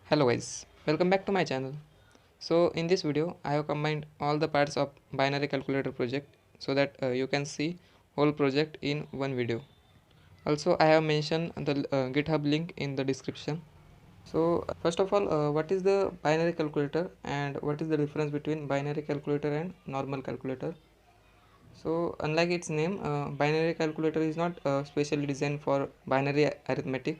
Hello guys, welcome back to my channel. So in this video I have combined all the parts of binary calculator project so that you can see whole project in one video. Also I have mentioned the GitHub link in the description. So first of all, what is the binary calculator and what is the difference between binary calculator and normal calculator? So unlike its name, binary calculator is not specially designed for binary arithmetic.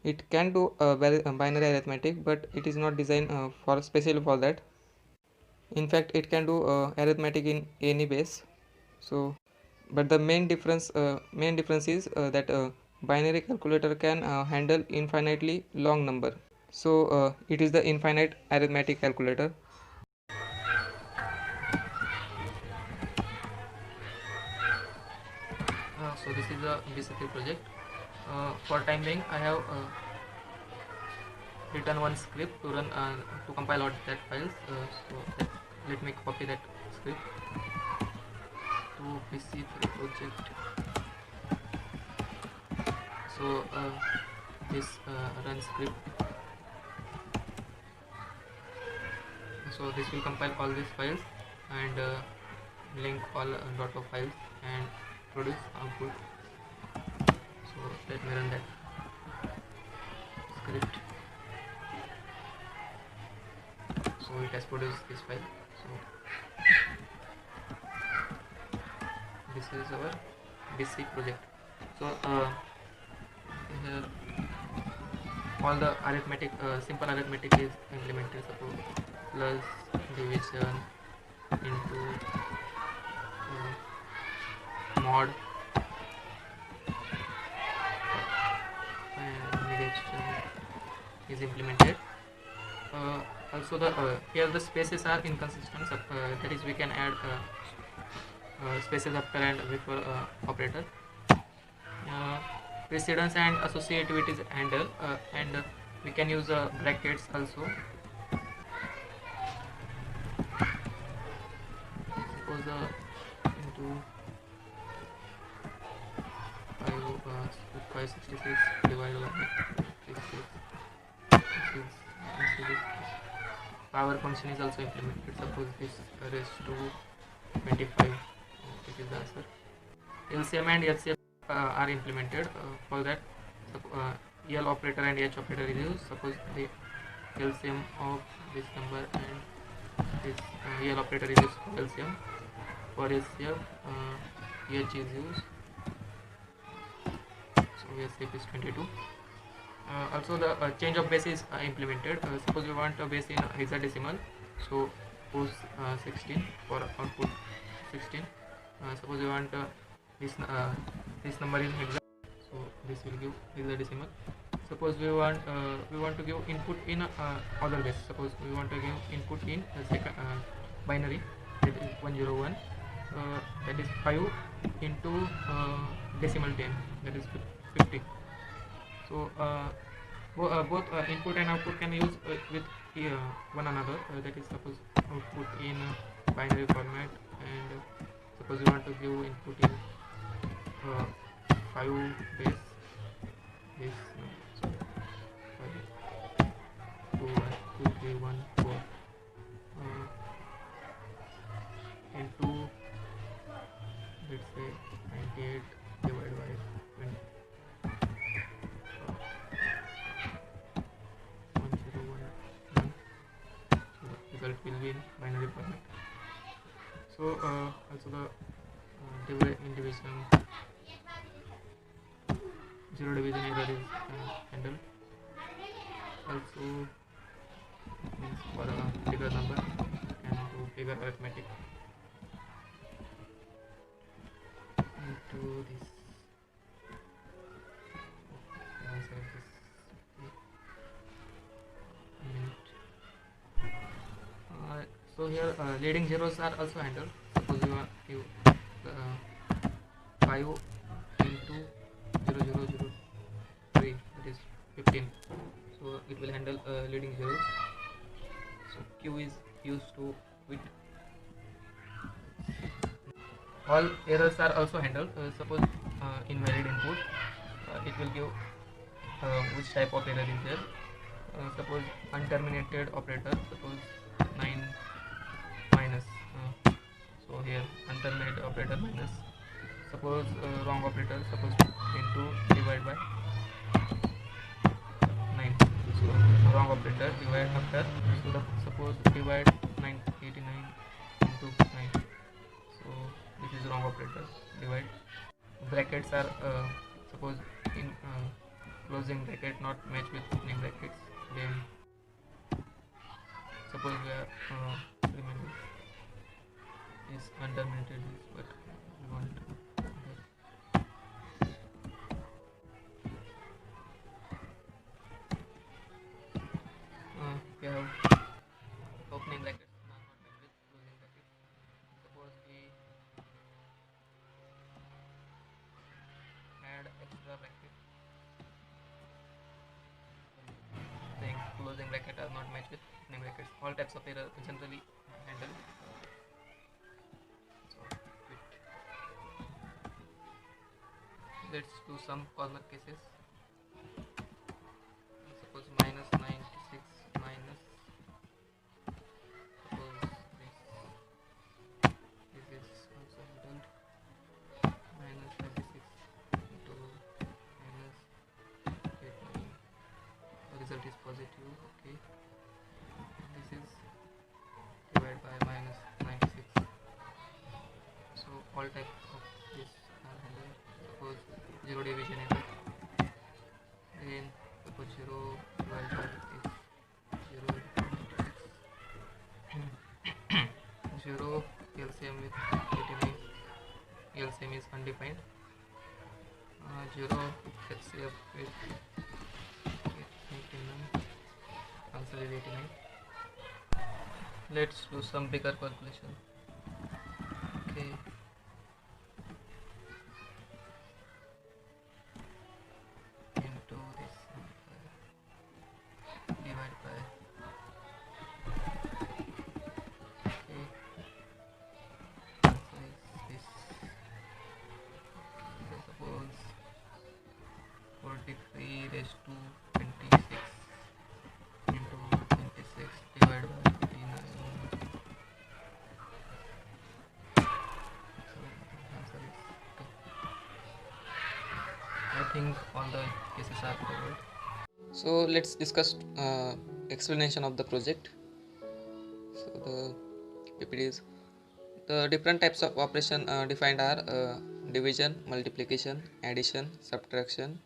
It can do binary arithmetic, but it is not designed for specially for that. In fact, it can do arithmetic in any base. So, but the main difference is that binary calculator can handle infinitely long number. So it is the infinite arithmetic calculator. So this is a BCP project. For time being, I have written one script to run to compile out that files. Let me copy that script to PC3 project. So this run script. So this will compile all these files and link all .of files and produce output. So let me run that script. So it has produced this file. So this is our BC project. So here all the arithmetic, simple arithmetic is implemented. Suppose plus division into mod and negation is implemented. Also the here the spaces are inconsistent, that is we can add spaces after and before operator. Precedence and associativity is handled, and we can use brackets also. Suppose into 566 divided by 66. Power function is also implemented. Suppose this raised to 25. It is the answer. LCM and HCF are implemented. For that, L operator and H operator is used. Suppose the LCM of this number and this L operator is used for LCM. For HCF, H is used. So HCF is 22. Also the change of base is implemented. Suppose we want a base in hexadecimal, so suppose 16 for output 16. Suppose we want this number is hexa, so this will give hexadecimal. Suppose we want to give input in other base. Suppose we want to give input in binary, that is 101, that is 5 into decimal 10, that is 50. So both input and output can use with one another. That is, suppose output in binary format, and suppose you want to give input in 5 base, this so 5, 2 1 2 3 1 4 into, let's say, 98 divided by 20. 1011. So the result will be in binary format. So also the division, zero division error is handled. Also means for a bigger number and do bigger arithmetic into this. Answer this minute. So here leading zeros are also handled. Suppose you 5 into 0003, that is 15. So it will handle leading zeros. So Q is used to quit. All errors are also handled. Suppose invalid input, it will give which type of error is there. suppose unterminated operator, suppose 9 minus, so here unterminated operator minus, suppose wrong operator, suppose into divide by 9, so wrong operator divide after, so suppose divide 989 into 9, so this is wrong operator divide. Brackets are suppose in closing bracket not match with opening brackets, then suppose we are remember is underminated this, but we want we have opening brackets not match with closing brackets. Suppose we add extra bracket, saying closing bracket are not matched with opening brackets. All types of error generally handle. So let's do some corner cases. Suppose minus 96 minus, suppose this is also handled, minus 36 into minus 89, the result is positive. Okay, this is divided by minus 96, so all types of this are handled. Suppose 0 division effect, then suppose 0 divided by this 0 0 LCM with 89, LCM is undefined, 0 HCF with 89, answer is 89. Let's do some bigger calculation. Okay, into this divide by, okay, answer is this. So suppose 43 raised to 26 into 26 divided by 89, so answer is okay. I think all the cases are covered. So let's discuss explanation of the project. So the PPTs, the different types of operation defined are division, multiplication, addition, subtraction,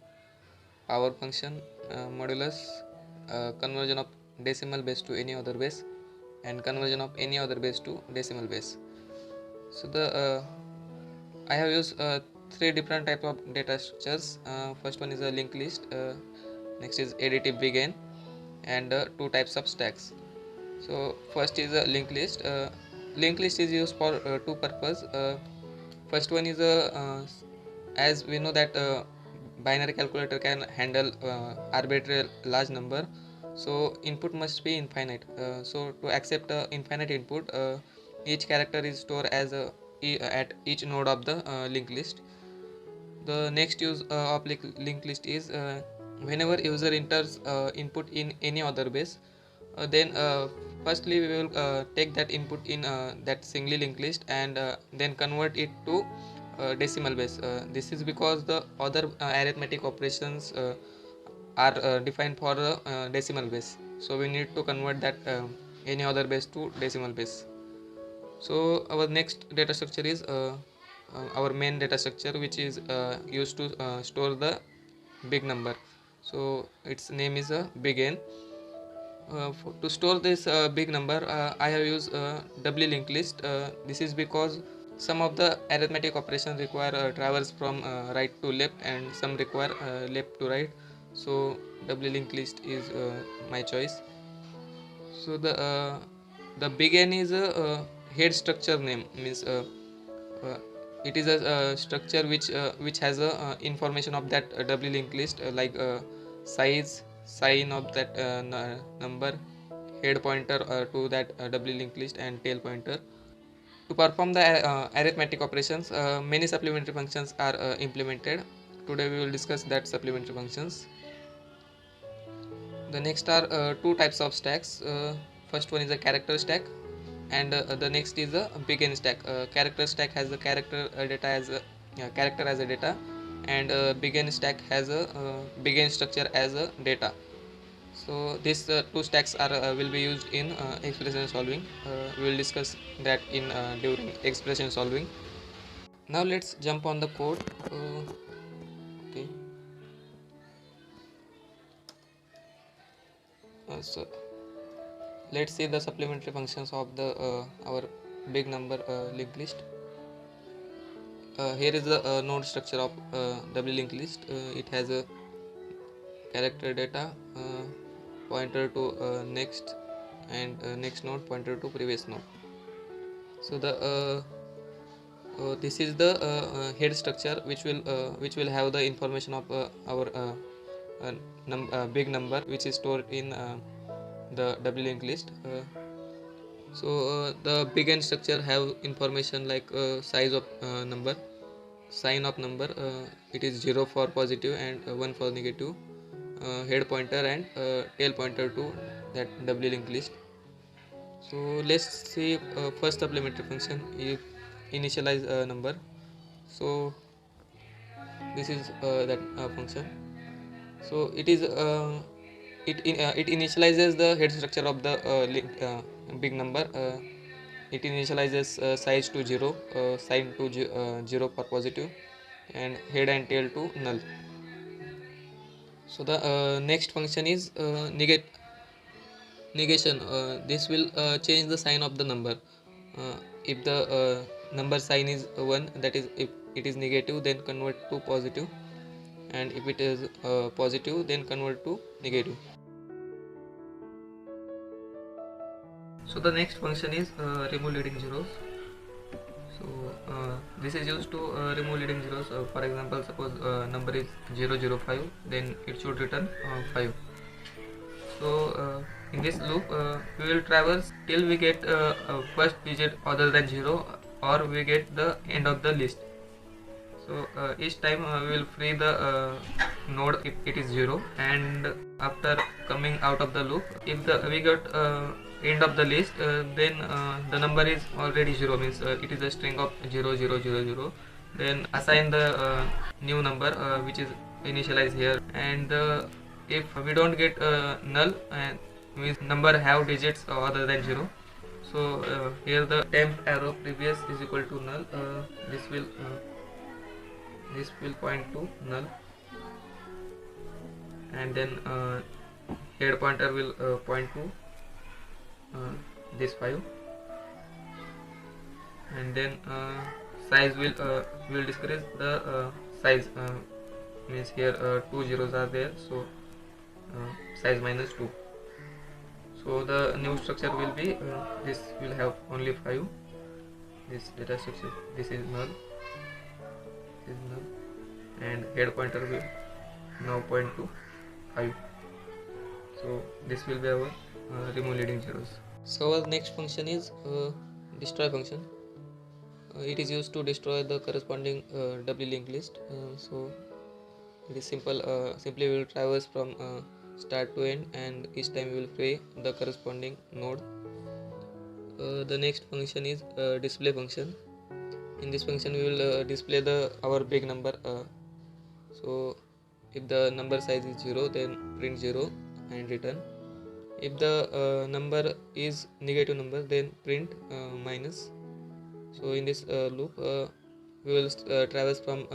power function, modulus, conversion of decimal base to any other base, and conversion of any other base to decimal base. So the I have used three different type of data structures. First one is a linked list, next is additive begin, and two types of stacks. So first is a linked list. Linked list is used for two purpose. First one is as we know that binary calculator can handle arbitrary large number, so input must be infinite. So to accept infinite input, each character is stored as at each node of the linked list. The next use of linked list is whenever user enters input in any other base, then firstly we will take that input in that singly linked list, and then convert it to decimal base. This is because the other arithmetic operations are defined for the decimal base, so we need to convert that any other base to decimal base. So our next data structure is our main data structure, which is used to store the big number. So its name is a big N. To store this big number, I have used doubly linked list. This is because some of the arithmetic operations require traverse from right to left, and some require left to right. So doubly linked list is my choice. So the big N is a head structure name, means uh, it is a structure which has a information of that doubly linked list, like size, sign of that number, head pointer to that doubly linked list, and tail pointer. To perform the arithmetic operations, many supplementary functions are implemented. Today we will discuss that supplementary functions. The next are two types of stacks. First one is a character stack, and the next is a begin stack. Character stack has the character as a data, and begin stack has a begin structure as a data. So these two stacks are will be used in expression solving. We will discuss that in during expression solving. Now let's jump on the code. Okay. So let's see the supplementary functions of the our big number linked list. Here is the node structure of doubly linked list. It has a character data, pointer to next, and next node pointer to previous node. So the this is the head structure which will have the information of our big number which is stored in the doubly linked list. So the big N structure have information like size of number, sign of number. It is 0 for positive and 1 for negative. Head pointer and tail pointer to that doubly linked list. So let's see first supplementary function if initialize a number. So this is that function. So it initializes the head structure of the big number. It initializes size to 0, sign to 0 for positive, and head and tail to null. So the next function is negation. This will change the sign of the number. If the number sign is 1, that is if it is negative, then convert to positive, and if it is positive, then convert to negative. So the next function is remove leading zeros. So this is used to remove leading zeros. For example, suppose number is 005, then it should return 5. So in this loop we will traverse till we get first digit other than 0, or we get the end of the list. So each time we will free the node if it is 0, and after coming out of the loop, if we got end of the list, then the number is already 0, means it is a string of 0 0 0 0. Then assign the new number which is initialized here, and if we don't get null, and means number have digits other than 0. So here the temp arrow previous is equal to null. This will point to null, and then head pointer will point to this 5, and then size will decrease the size, means here 2 zeros are there, so size minus 2. So the new structure will be this will have only 5. This data structure, this is null, and head pointer will now point to 5. So this will be our remove leading zeros. So our next function is destroy function. It is used to destroy the corresponding doubly linked list. So it is simple. Simply we will traverse from start to end, and each time we will free the corresponding node. The next function is display function. In this function we will display the our big number. So if the number size is 0, then print 0 and return. If the number is negative number, then print minus. So in this loop we will traverse from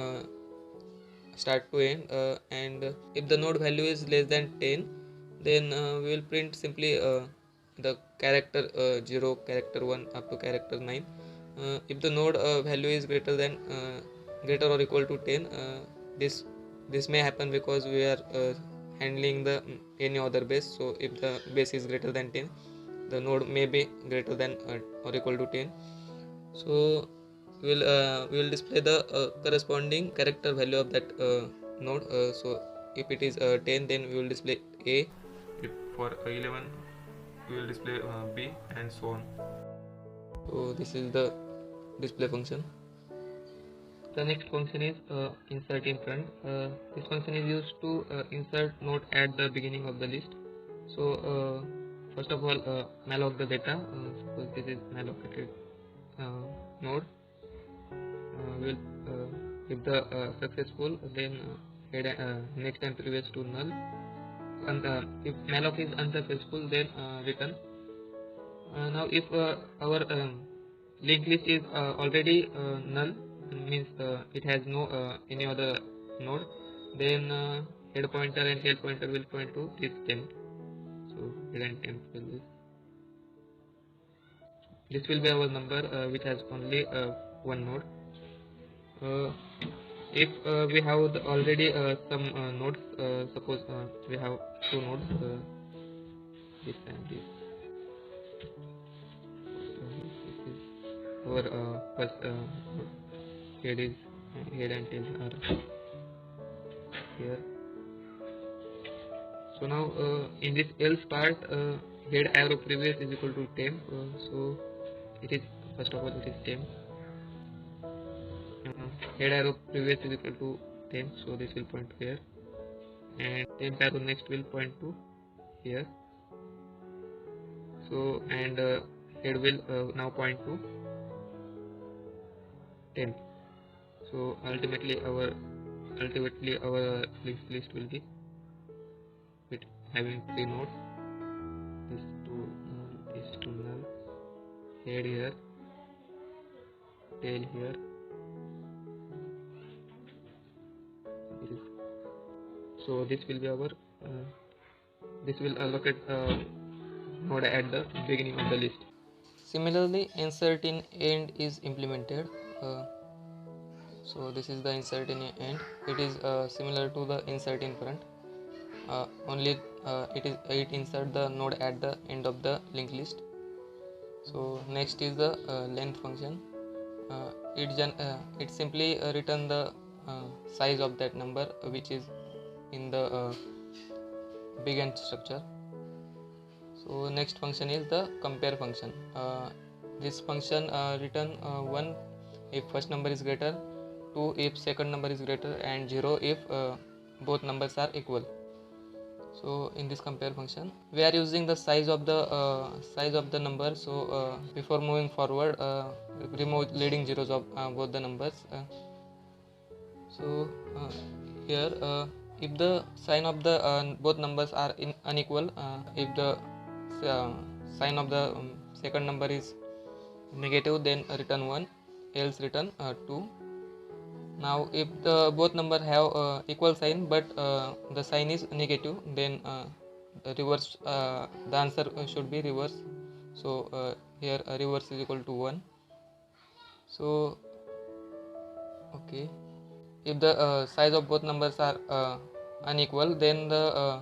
start to end, and if the node value is less than 10, then we will print simply the character 0, character 1 up to character 9. If the node value is greater or equal to 10, this may happen because we are handling the any other base. So if the base is greater than 10, the node may be greater than or equal to 10. So we will display the corresponding character value of that node. So if it is 10, then we will display A. If for 11, we will display B, and so on. So this is the display function. The next function is insert in front. This function is used to insert node at the beginning of the list. So first of all, malloc the data. Suppose this is mallocated node. Will if the successful, then head next and previous to null. And if malloc is unsuccessful, then return. Now if our linked list is already null, means it has no any other node, then head pointer and tail pointer will point to this temp. So head and temp will be, this will be our number which has only one node. If we have already some nodes, suppose we have two nodes, this and this. This is our first head is head and tail are here. So now in this else part, head arrow previous is equal to temp. So it is, first of all, it is temp. Head arrow previous is equal to temp, so this will point here, and temp arrow next will point to here. So and head will now point to temp. So ultimately our linked list will be with having three nodes. This to null, head here, tail here. So this will be our this will allocate node at the beginning of the list. Similarly, insert in end is implemented. So this is the insert in end. It is similar to the insert in front. Only it insert the node at the end of the linked list. So next is the length function. It simply return the size of that number which is in the big end structure. So next function is the compare function. This function return 1 if first number is greater, 2 if second number is greater, and 0 if both numbers are equal. So in this compare function we are using the size of the number. So before moving forward, remove leading zeros of both the numbers. So here if the sign of the both numbers are unequal, if the sign of the second number is negative, then return 1, else return 2. Now if the both numbers have equal sign but the sign is negative, then reverse the answer should be reverse. So here reverse is equal to 1. So okay, if the size of both numbers are unequal, then the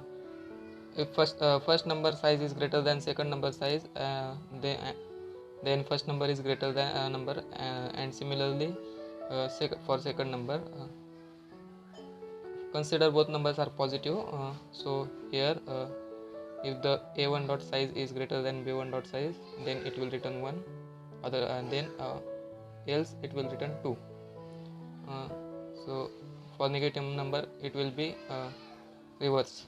if first number size is greater than second number size, then first number is greater than number, and similarly for second number. Consider both numbers are positive. So here if the a1 dot size is greater than b1 dot size, then it will return 1, other then else it will return 2. So for negative number it will be reverse.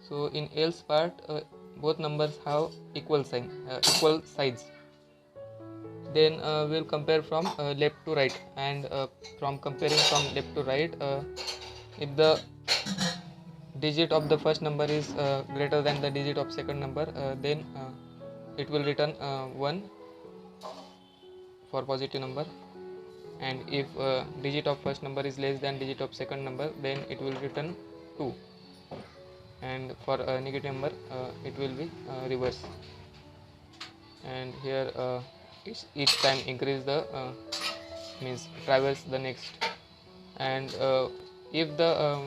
So in else part, both numbers have equal sign, equal size. Then we'll compare from left to right, and from comparing from left to right, if the digit of the first number is greater than the digit of second number, then it will return 1 for positive number, and if digit of first number is less than digit of second number, then it will return 2, and for a negative number it will be reverse. And here each time increase the means traverse the next, and if the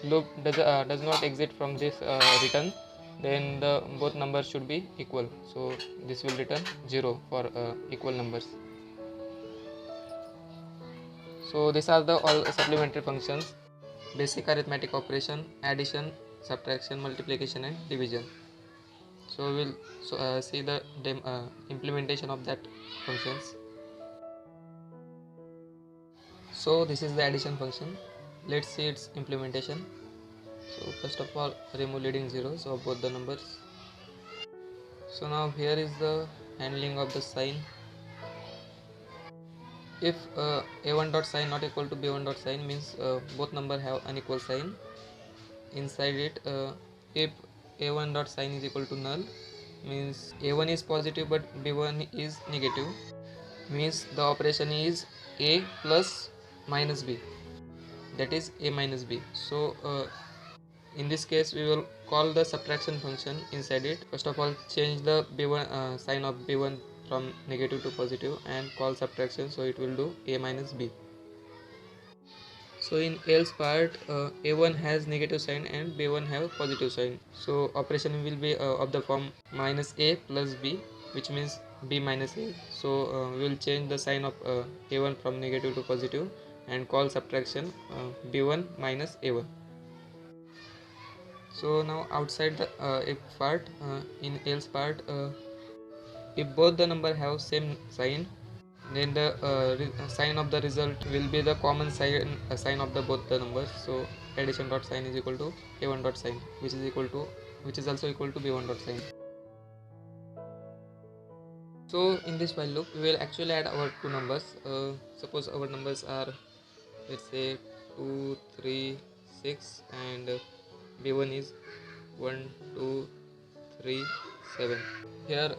loop does not exit from this return, then the both numbers should be equal. So this will return 0 for equal numbers. So these are the all supplementary functions: basic arithmetic operation, addition, subtraction, multiplication, and division. So we'll see the implementation of that functions. So this is the addition function. Let's see its implementation. So first of all, remove leading zeros of both the numbers. So now here is the handling of the sign. If a1 dot sign not equal to b1 dot sign means both number have unequal sign inside it. If a1 dot sign is equal to null means a1 is positive but b1 is negative, means the operation is a plus minus b, that is a minus b. So in this case we will call the subtraction function inside it. First of all, change the b1 sign of b1 from negative to positive and call subtraction, so it will do a minus b. So in else part, a1 has negative sign and b1 have positive sign, so operation will be of the form minus a plus b, which means b minus a. So we will change the sign of a1 from negative to positive and call subtraction b1 minus a1. So now outside the if part, in else part, if both the number have same sign, then the sign of the result will be the common sign of the both the numbers. So addition dot sign is equal to a1 dot sign, which is also equal to b1 dot sign. So in this while loop we will actually add our two numbers. Suppose our numbers are, let's say, 2 3 6 and b1 is 1 2 3 7. Here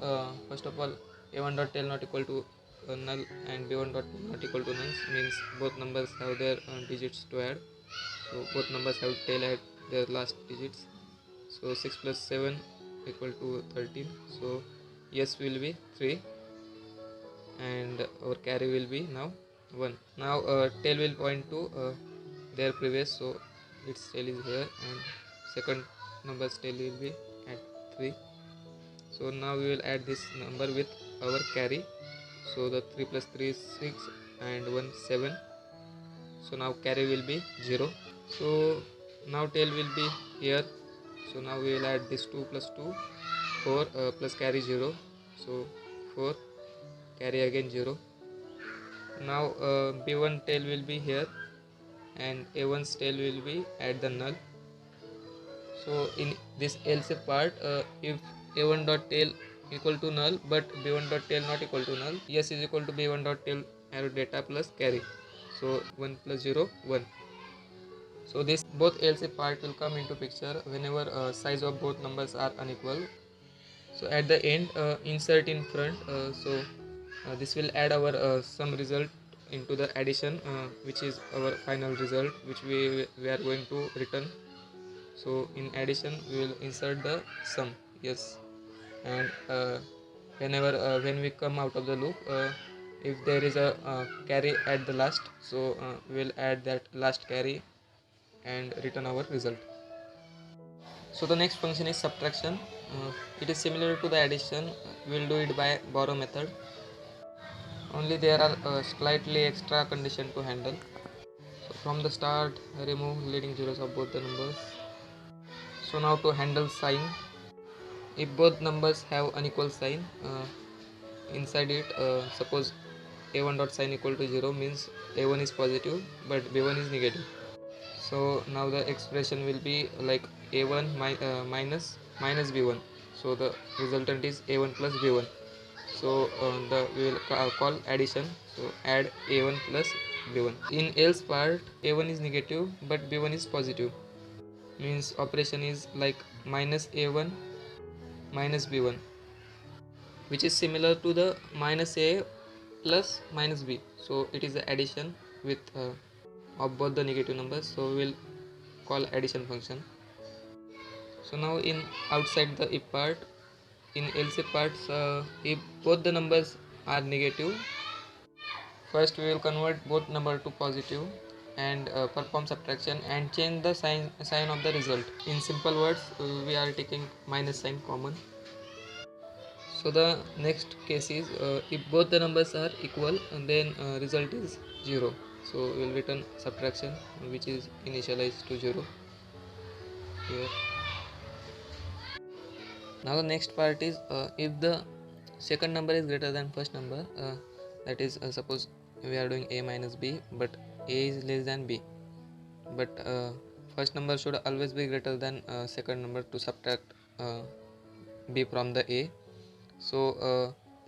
first of all, a1 dot tail not equal to null and b1 dot not equal to null means both numbers have their digits to add. So both numbers have tail at their last digits. So 6 plus 7 equal to 13. So yes will be 3 and our carry will be now 1. Now tail will point to their previous, so its tail is here and second number's tail will be at 3. So now we will add this number with our carry. So the 3 plus 3 is 6 and 1 7. So now carry will be 0. So now tail will be here. So now we will add this 2 plus 2 4 plus carry 0. So 4 carry again 0. Now b1 tail will be here and a1's tail will be at the null. So in this else part, if a1 dot tail equal to null but b1 dot tail not equal to null, yes is equal to b1 dot tail arrow data plus carry. So 1 plus 0 1. So this both else part will come into picture whenever size of both numbers are unequal. So at the end, insert in front. So this will add our sum result into the addition, which is our final result, which we are going to return. So in addition we will insert the sum, yes, and whenever when we come out of the loop, if there is a carry at the last, so we will add that last carry and return our result. So the next function is subtraction. It is similar to the addition. We will do it by borrow method, only there are slightly extra condition to handle. So from the start, remove leading zeros of both the numbers. So now to handle sign, if both numbers have unequal sign, inside it, suppose a1 dot sign equal to 0 means a1 is positive but b1 is negative. So now the expression will be like a1 minus b1. So the resultant is a1 plus b1. So we will call addition. So add a1 plus b1. In else part, a1 is negative but b1 is positive, means operation is like minus a1 minus b1, which is similar to the minus a plus minus b. So it is the addition with of both the negative numbers. So we will call addition function. So now in outside the if part, in else if parts, if both the numbers are negative, first we will convert both number to positive and perform subtraction and change the sign of the result. In simple words, we are taking minus sign common. So the next case is, if both the numbers are equal and then result is 0. So we will return subtraction, which is initialized to 0 here. Now the next part is, if the second number is greater than first number, that is suppose we are doing a minus b but a is less than b, but first number should always be greater than second number to subtract b from the a. So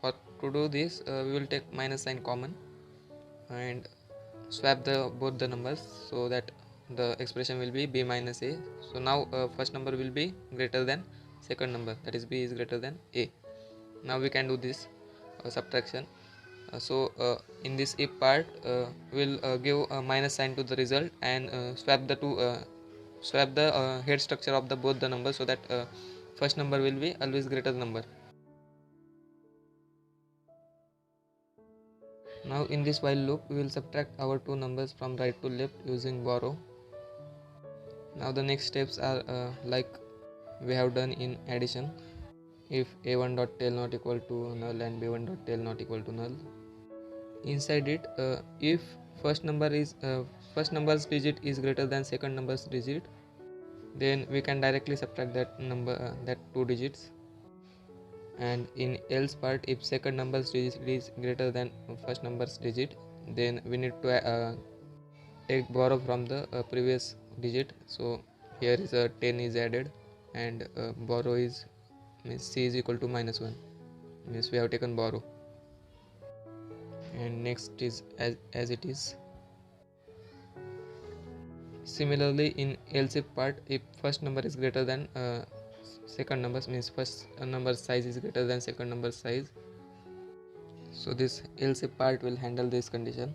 for to do this, we will take minus sign common and swap the both the numbers so that the expression will be b minus a. So now first number will be greater than second number, that is b is greater than a. Now we can do this subtraction. In this if part, we'll give a minus sign to the result and swap the head structure of the both the numbers so that first number will be always greater number. Now in this while loop, we will subtract our two numbers from right to left using borrow. Now the next steps are like we have done in addition. If a1 dot tail not equal to null and b1 dot tail not equal to null, inside it, if first number's digit is greater than second number's digit, then we can directly subtract that number, that two digits. And in else part, if second number's digit is greater than first number's digit, then we need to take borrow from the previous digit. So here is a 10 is added and borrow is means c is equal to minus 1, means we have taken borrow, and next is as it is. Similarly in else if part, if first number is greater than second numbers, means first number size is greater than second number size, so this else if part will handle this condition.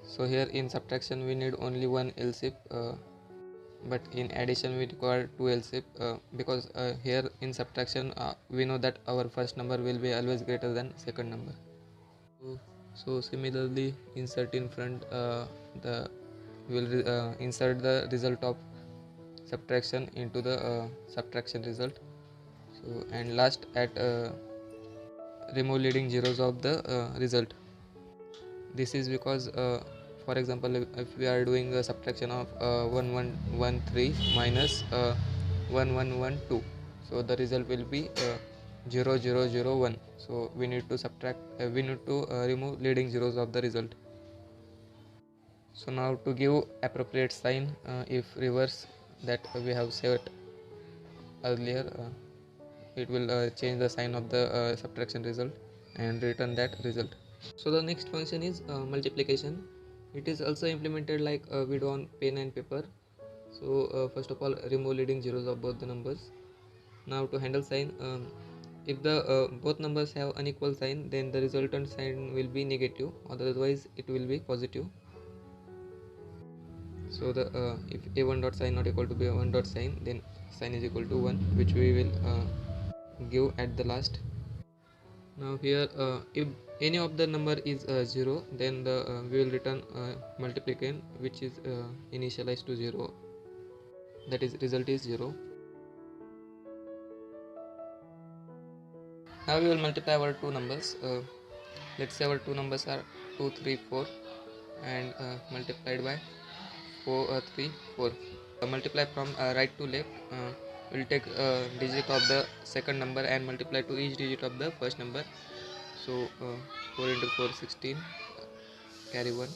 So here in subtraction we need only one else if, but in addition we require two else if, because here in subtraction we know that our first number will be always greater than second number. So similarly insert in front, we will insert the result of subtraction into the subtraction result. So and last at remove leading zeros of the result. This is because for example, if we are doing a subtraction of 1113 minus 1112, so the result will be 0001. So we need to subtract, we need to remove leading zeros of the result. So now to give appropriate sign, if reverse that we have set earlier, it will change the sign of the subtraction result and return that result. So the next function is multiplication. It is also implemented like we do on pen and paper. So first of all, remove leading zeros of both the numbers. Now to handle sign, if the both numbers have unequal sign, then the resultant sign will be negative, otherwise it will be positive. So the if a1 dot sign not equal to b1 dot sign, then sign is equal to 1, which we will give at the last. Now here if any of the number is 0, then the we will return multiplicand which is initialized to 0, that is result is 0. Now we will multiply our two numbers. Let's say our two numbers are 2 3 4 and multiplied by 4 3 4. Multiply from right to left. We'll take digit of the second number and multiply to each digit of the first number. So 4 into 4 16, carry 1.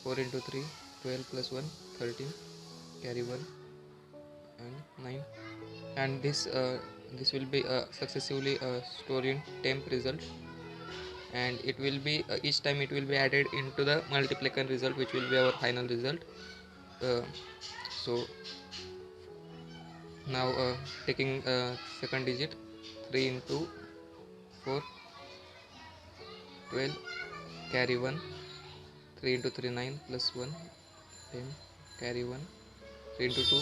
4 into 3 12 plus 1 13, carry 1 and 9. And this will be successively stored in temp result, and it will be each time it will be added into the multiplicand result, which will be our final result. So now taking second digit, 3 into 4 12, carry 1. 3 into 3 9 plus 1 10, carry 1. 3 into 2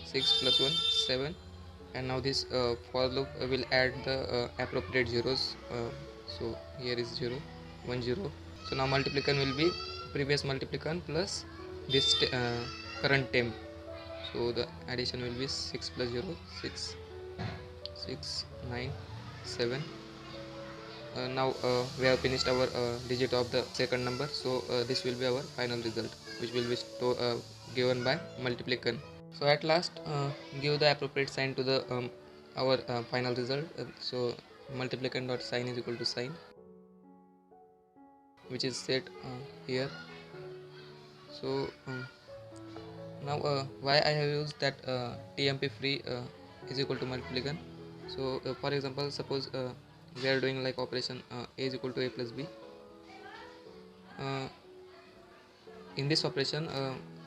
6 plus 1 7. And now this for loop will add the appropriate zeros. So here is 0 1 0. So now multiplicand will be previous multiplicand plus this current temp. So the addition will be 6 plus 0 6 6 9 7. Now we have finished our digit of the second number. So this will be our final result, which will be given by multiplicand. So at last give the appropriate sign to the our final result. So multiplicand dot sign is equal to sign, which is set here. So Now why I have used that tmp free is equal to multiplication. So for example, suppose we are doing like operation a is equal to a plus b. uh, in this operation,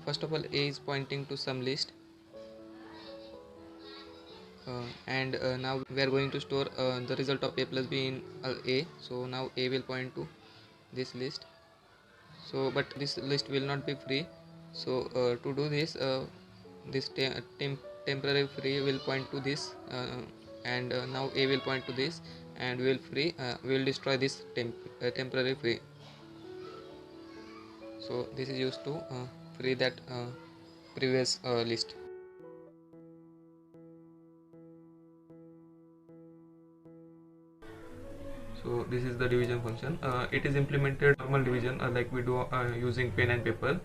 first of all, a is pointing to some list, and now we are going to store the result of a plus b in a. So now a will point to this list, so but this list will not be free. So to do this, this temporary free will point to this, and now a will point to this, and we will destroy this temporary free. So this is used to free that previous list. So this is the division function. It is implemented normal division like we do using pen and paper.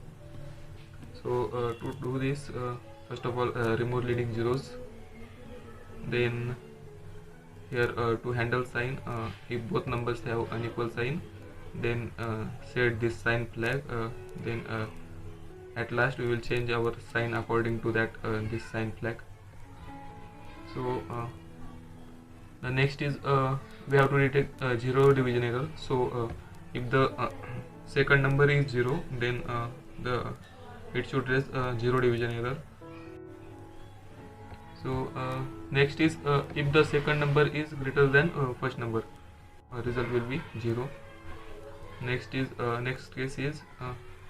So to do this, first of all, remove leading zeros. Then here to handle sign, if both numbers have unequal sign, then set this sign flag. Then at last we will change our sign according to that this sign flag. So the next is we have to detect zero division error. So if the second number is 0, then it should raise zero division error. So next is if the second number is greater than first number, result will be 0. Next is next case is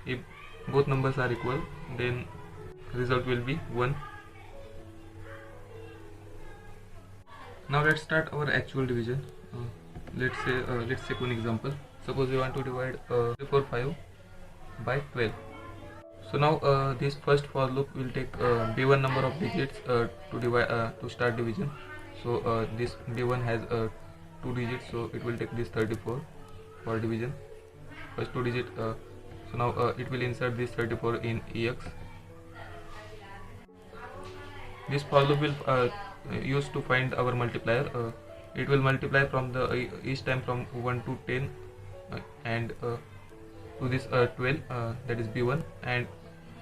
if both numbers are equal, then result will be 1. Now let's start our actual division. Let's take one example. Suppose we want to divide 345 by 12. So now this first for loop will take b1 number of digits to divide to start division. So this b1 has 2 digits, so it will take this 34 for division, first 2 digit. So now it will insert this 34 in ex. This for loop will used to find our multiplier. It will multiply from the each time from 1 to 10 and to this 12, that is b1, and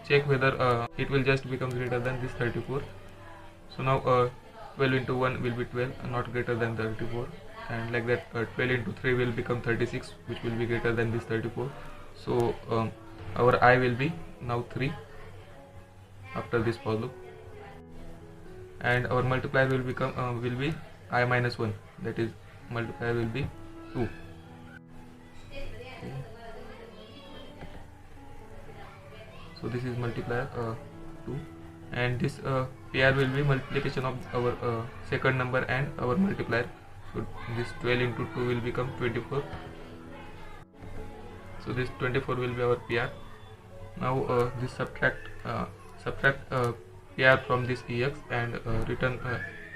check whether it will just become greater than this 34. So now 12 into 1 will be 12, not greater than 34, and like that 12 into 3 will become 36, which will be greater than this 34. So our I will be now 3 after this for loop, and our multiplier will become will be I minus 1, that is multiplier will be 2. So this is multiplier 2, and this PR will be multiplication of our second number and our multiplier. So this 12 into 2 will become 24. So this 24 will be our PR. Now this subtract PR from this EX and return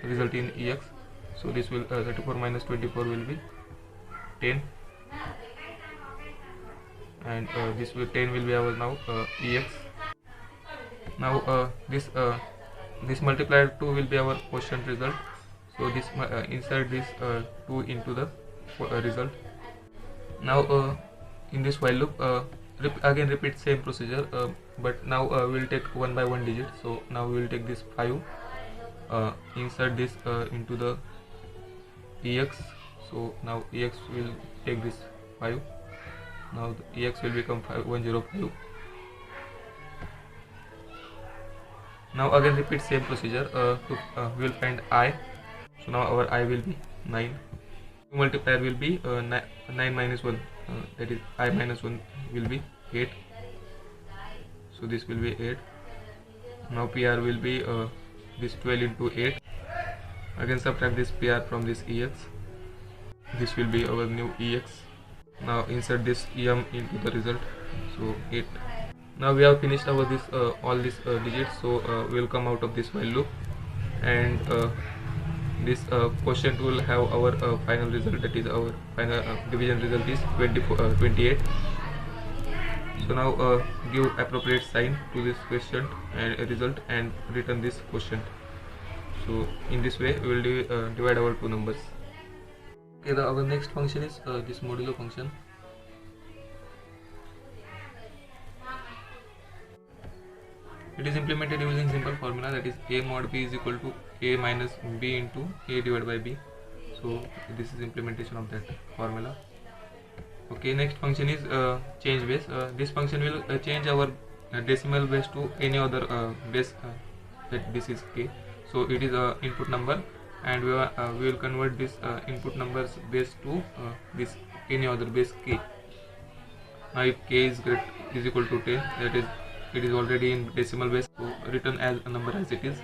result in EX. So this will 34 minus 24 will be 10, and this will 10 will be our now EX. Now this multiplier 2 will be our quotient result. So this insert this 2 into the result. Now in this while loop again repeat same procedure, but now we will take 1 by 1 digit. So now we will take this 5, insert this into the EX. So now EX will take this 5. Now the EX will become 105. Now again repeat same procedure. We will find I. So now our I will be 9. Multiplier will be 9 minus 1, that is I minus 1 will be 8. So this will be 8. Now PR will be this 12 into 8. Again subtract this PR from this EX. This will be our new EX. Now insert this EM into the result. So 8. Now we have finished our this all these digits. So we will come out of this while loop, and this quotient will have our final result, that is our final division result is 28. So now give appropriate sign to this quotient and result and return this quotient. So in this way we will divide our two numbers. Okay, our next function is this modulo function. It is implemented using simple formula, that is a mod b is equal to a minus b into a divided by b. So this is implementation of that formula. Okay, next function is change base. This function will change our decimal base to any other base, that this is k. So it is a input number, and we will convert this input numbers base to this any other base k. Now if k is equal to 10, that is it is already in decimal base, so written as a number as it is.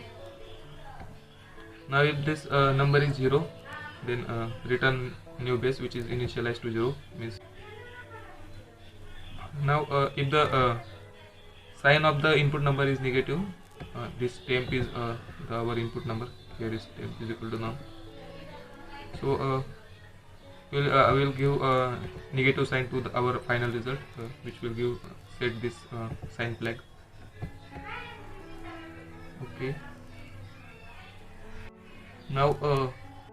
Now if this number is 0, then return new base which is initialized to 0 means. Now if the sign of the input number is negative, this temp is our input number. Here is temp is equal to none. So we'll give negative sign to our final result, which will give set this sign flag. Okay. Now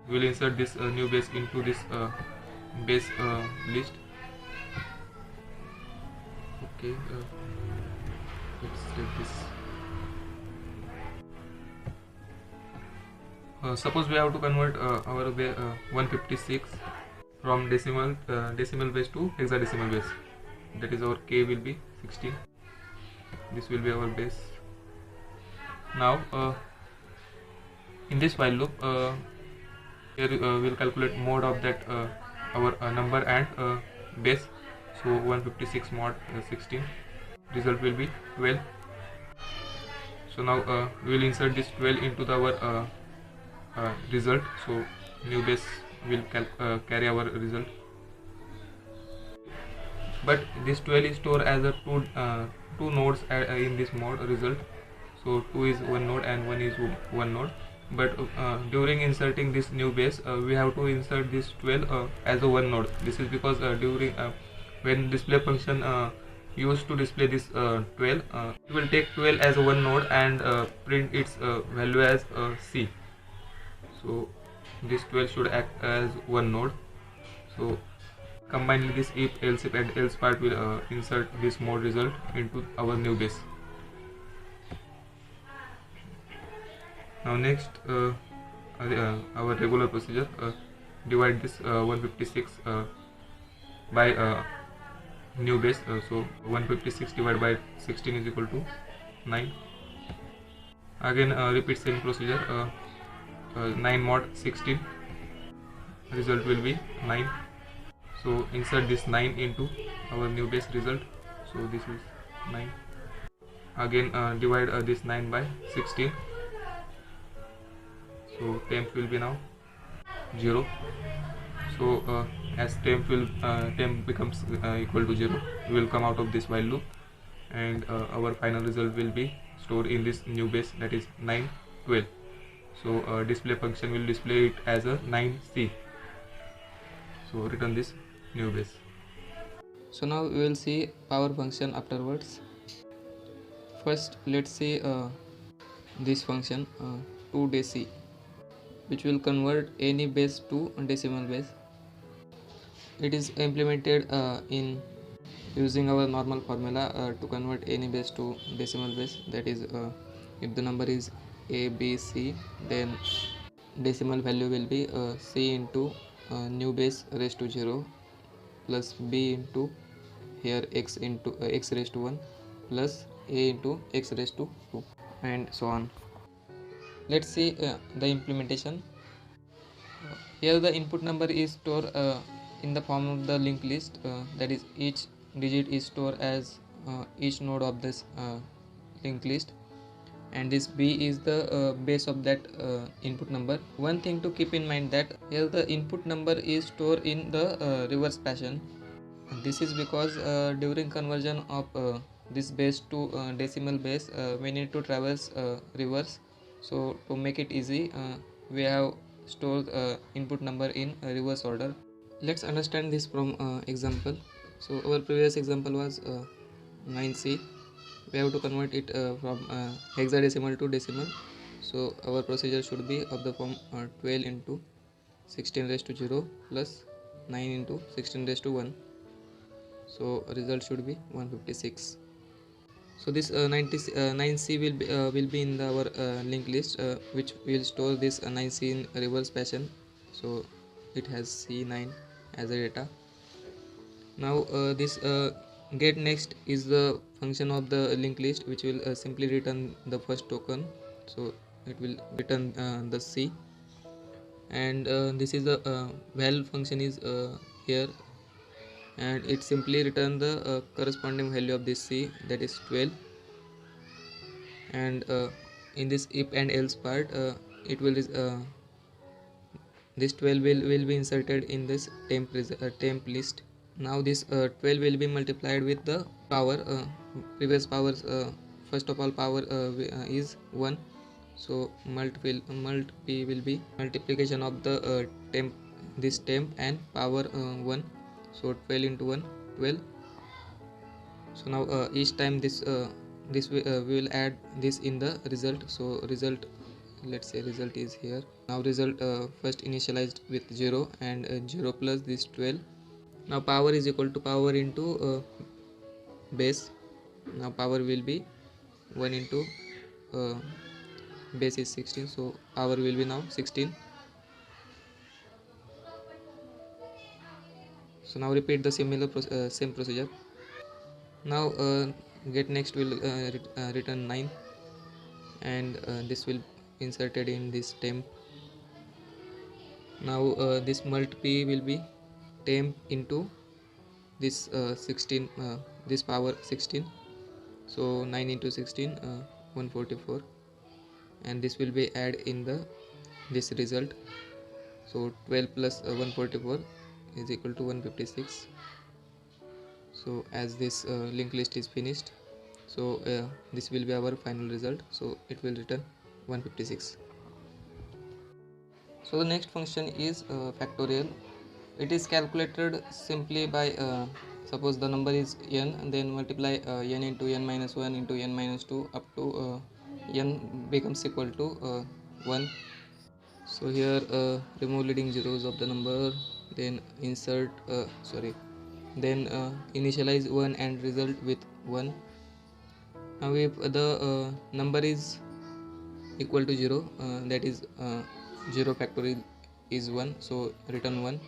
we'll insert this new base into this base list. Okay. Let's take this. Suppose we have to convert our 156 from decimal base to hexadecimal base. That is, our k will be 16. This will be our base. Now in this while loop, here we'll calculate mod of that our number and base. So 156 mod 16, result will be 12. So now we will insert this 12 into our result. So new base will carry our result, but this 12 is stored as a two nodes in this mod result. So 2 is one node and 1 is one node, but during inserting this new base, we have to insert this 12 as a one node. This is because during when display function used to display this 12, it will take 12 as a one node and print its value as c. So this 12 should act as one node. So combined with this if and else part will insert this mod result into our new base. Now next our regular procedure, divide this 156 by new base. So 156 divided by 16 is equal to 9. Again repeat same procedure, 9 mod 16, result will be 9. So insert this 9 into our new base result. So this is 9. Again divide this 9 by 16. So temp will be now 0. So as temp becomes equal to 0, we will come out of this while loop, and our final result will be stored in this new base, that is 9 12. So display function will display it as a 9c. So return this new base. So now we will see power function afterwards. First let's see this function 2dec, which will convert any base to decimal base. It is implemented in using our normal formula to convert any base to decimal base. That is, if the number is a, b, c, then decimal value will be c into new base raised to 0 plus b into here x into x raised to 1 plus a into x raised to 2, and so on. Let's see the implementation. Here the input number is stored in the form of the linked list, that is, each digit is stored as each node of this linked list, and this b is the base of that input number. One thing to keep in mind, that here the input number is stored in the reverse fashion. This is because during conversion of this base to decimal base, we need to traverse reverse. So to make it easy, we have stored input number in reverse order. Let's understand this from example. So our previous example was 9c. We have to convert it from hexadecimal to decimal. So our procedure should be of the form 12 into 16 raised to 0 plus 9 into 16 raised to 1. So result should be 156. So this 9c will be in our linked list, which will store this 9c in reverse fashion. So it has c9 as a data. Now this get next is the function of the linked list, which will simply return the first token. So it will return the c, and this is the val function is here, and it simply return the corresponding value of this c, that is 12. And in this if and else part, it will this 12 will be inserted in this temp list. Now this 12 will be multiplied with the power, previous powers. First of all, power is 1, so mult p will be multiplication of the temp, this temp and power 1. So 12 into 1, 12. So now each time this we will add this in the result. So result, let's say result is here. Now result first initialized with 0, and 0 plus this 12. Now power is equal to power into base. Now power will be 1 into uh, base is 16, so power will be now 16. So now repeat the same procedure. Now get next will return 9, and this will inserted in this temp. Now this mult p will be temp into this 16, this power 16. So 9 into 16, 144, and this will be add in the this result. So 12 plus 144 is equal to 156. So as this linked list is finished, so this will be our final result. So it will return 156. So the next function is factorial. It is calculated simply by suppose the number is n, and then multiply n into n minus 1 into n minus 2 up to n becomes equal to 1. So here remove leading zeros of the number, then insert then initialize 1 and result with 1. Now if the number is equal to 0, that is 0 factorial is 1, so return 1.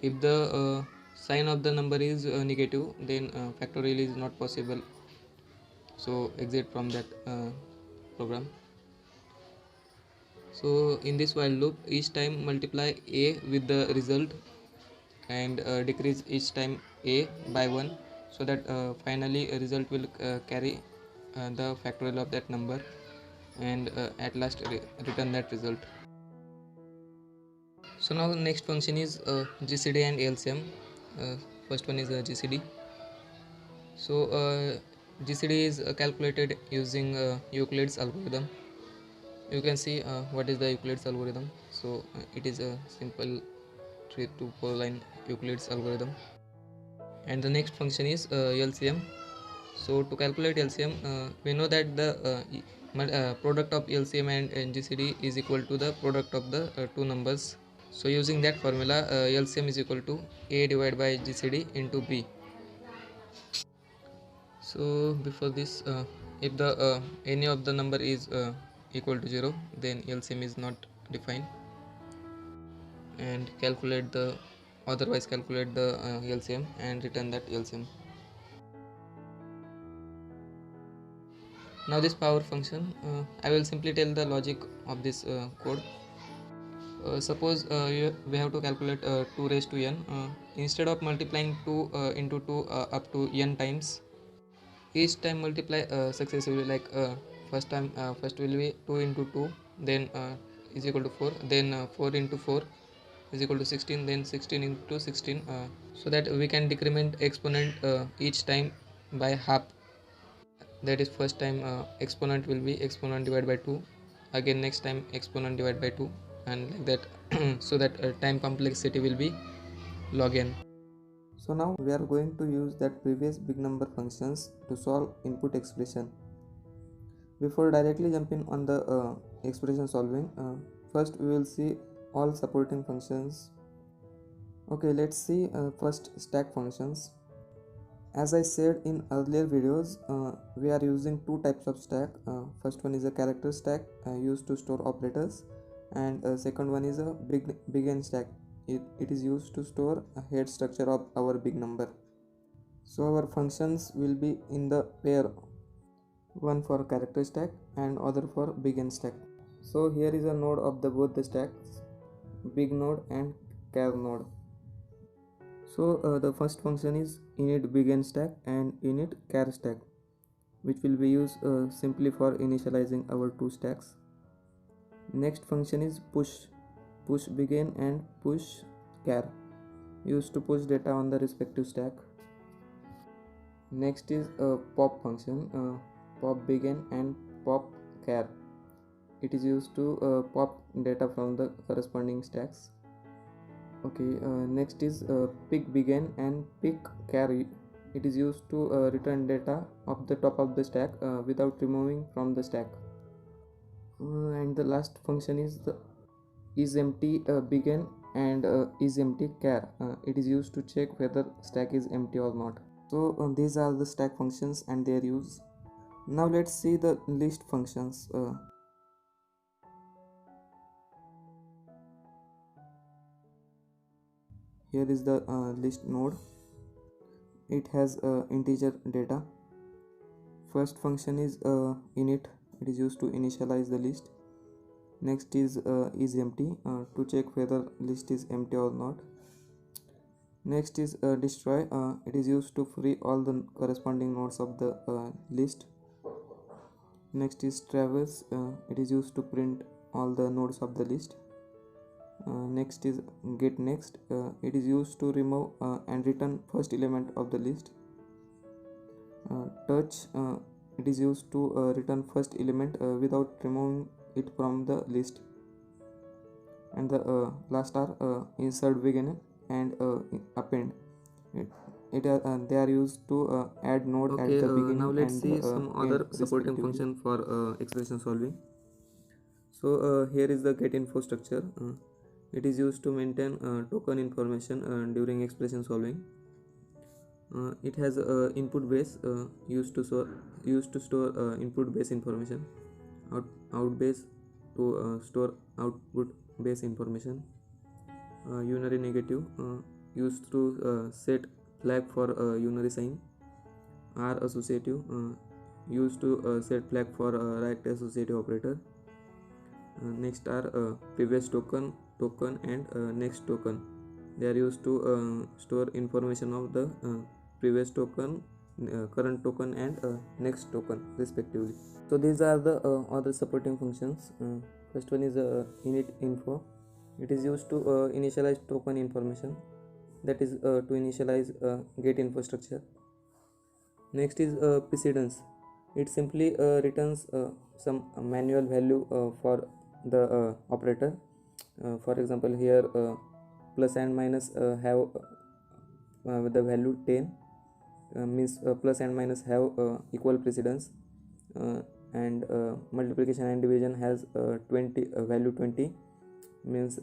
If the sign of the number is negative, then factorial is not possible, so exit from that program. So in this while loop, each time multiply a with the result, and decrease each time a by 1, so that finally a result will carry the factorial of that number, and at last return that result. So now the next function is GCD and LCM. First one is GCD. So GCD is calculated using Euclid's algorithm. You can see what is the Euclid's algorithm. So it is a simple 3 to 4 line Euclid's algorithm. And the next function is LCM. So to calculate LCM, we know that the product of LCM and GCD is equal to the product of the two numbers. So using that formula, LCM is equal to A divided by GCD into B. So before this, if the any of the number is equal to 0, then LCM is not defined, and calculate the otherwise calculate the LCM and return that LCM. Now this power function, I will simply tell the logic of this code. Suppose we have to calculate 2 raised to n. Instead of multiplying 2 into 2 up to n times, each time multiply successively. Like first will be 2 into 2, then is equal to 4, then 4 into 4 is equal to 16, then 16 into 16, so that we can decrement exponent each time by half. That is first time exponent will be exponent divided by 2, again next time exponent divided by 2, and like that so that time complexity will be log n. So now we are going to use that previous big number functions to solve input expression. Before directly jumping on the expression solving, first we will see all supporting functions. Okay, let's see first stack functions. As I said in earlier videos, we are using two types of stack. First one is a character stack used to store operators, and second one is a big stack. It is used to store a head structure of our big number. So our functions will be in the pair, one for character stack and other for big stack. So here is a node of the both the stacks, big node and char node. So the first function is init begin stack and init char stack, which will be used simply for initializing our two stacks. Next function is push begin and push char, used to push data on the respective stack. Next is a pop function, pop begin and pop char. It is used to pop data from the corresponding stacks. Okay, next is pick begin and pick char. It is used to return data of the top of the stack without removing from the stack. And the last function is the isEmpty begin and isEmpty char. It is used to check whether stack is empty or not. So these are the stack functions and their use. Now let's see the list functions. Here is the list node. It has integer data. First function is init. It is used to initialize the list. Next is empty to check whether list is empty or not. Next is destroy. It is used to free all the corresponding nodes of the list. Next is traverse. It is used to print all the nodes of the list. Next is get next. It is used to remove and return first element of the list. Touch. It is used to return first element without removing it from the list. And the last are insert begin and append. They are used to add node at the beginning. Now let's see some other supporting function for expression solving. So here is the get info structure. It is used to maintain token information during expression solving. It has input base used to store input base information, out base to store output base information. Unary negative used to set flag for unary sign. R associative used to set flag for right associative operator. Next are previous token and next token. They are used to store information of the previous token, current token and next token respectively. So these are the other supporting functions. First one is init info. It is used to initialize token information, that is to initialize get info structure. Next is precedence. It simply returns some manual value for the operator. For example, here plus and minus have the value 10, means plus and minus have equal precedence, and multiplication and division has 20 value 20, means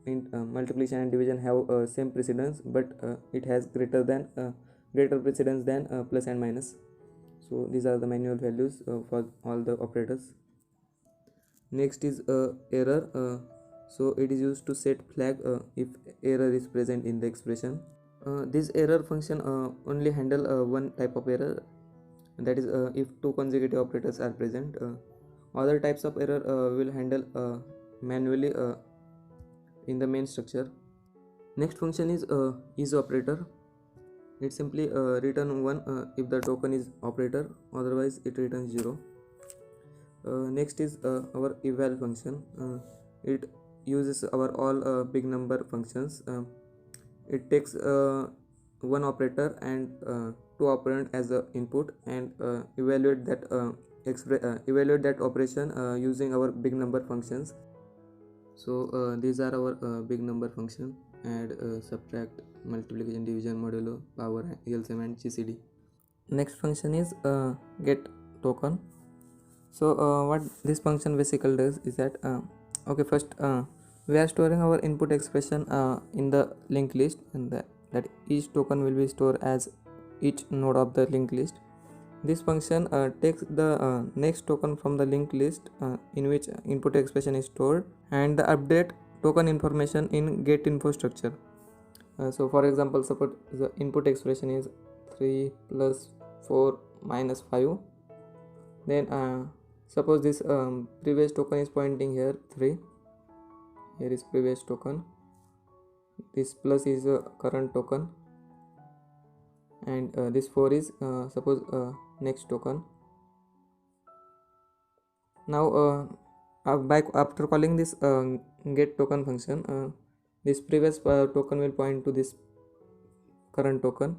multiplication and division have same precedence, but it has greater precedence than plus and minus. So these are the manual values for all the operators. Next is error. So it is used to set flag if error is present in the expression. This error function only handle one type of error, that is if two consecutive operators are present. Other types of error will handle manually in the main structure. Next function is operator. It simply return 1 if the token is operator, otherwise it returns 0. Next is our eval function. It uses our all big number functions. It takes one operator and two operand as the input and evaluate that operation using our big number functions. So these are our big number function: add, subtract, multiplication, division, modulo, power, LCM and GCD. Next function is get token. So what this function basically does is that okay, first we are storing our input expression in the linked list, and that each token will be stored as each node of the linked list. This function takes the next token from the linked list in which input expression is stored and the update token information in get info structure. So for example, suppose the input expression is 3 plus 4 minus 5. Then suppose this previous token is pointing here 3. Here is previous token. This plus is a current token, and this 4 is suppose next token. Now after calling this get token function, this previous token will point to this current token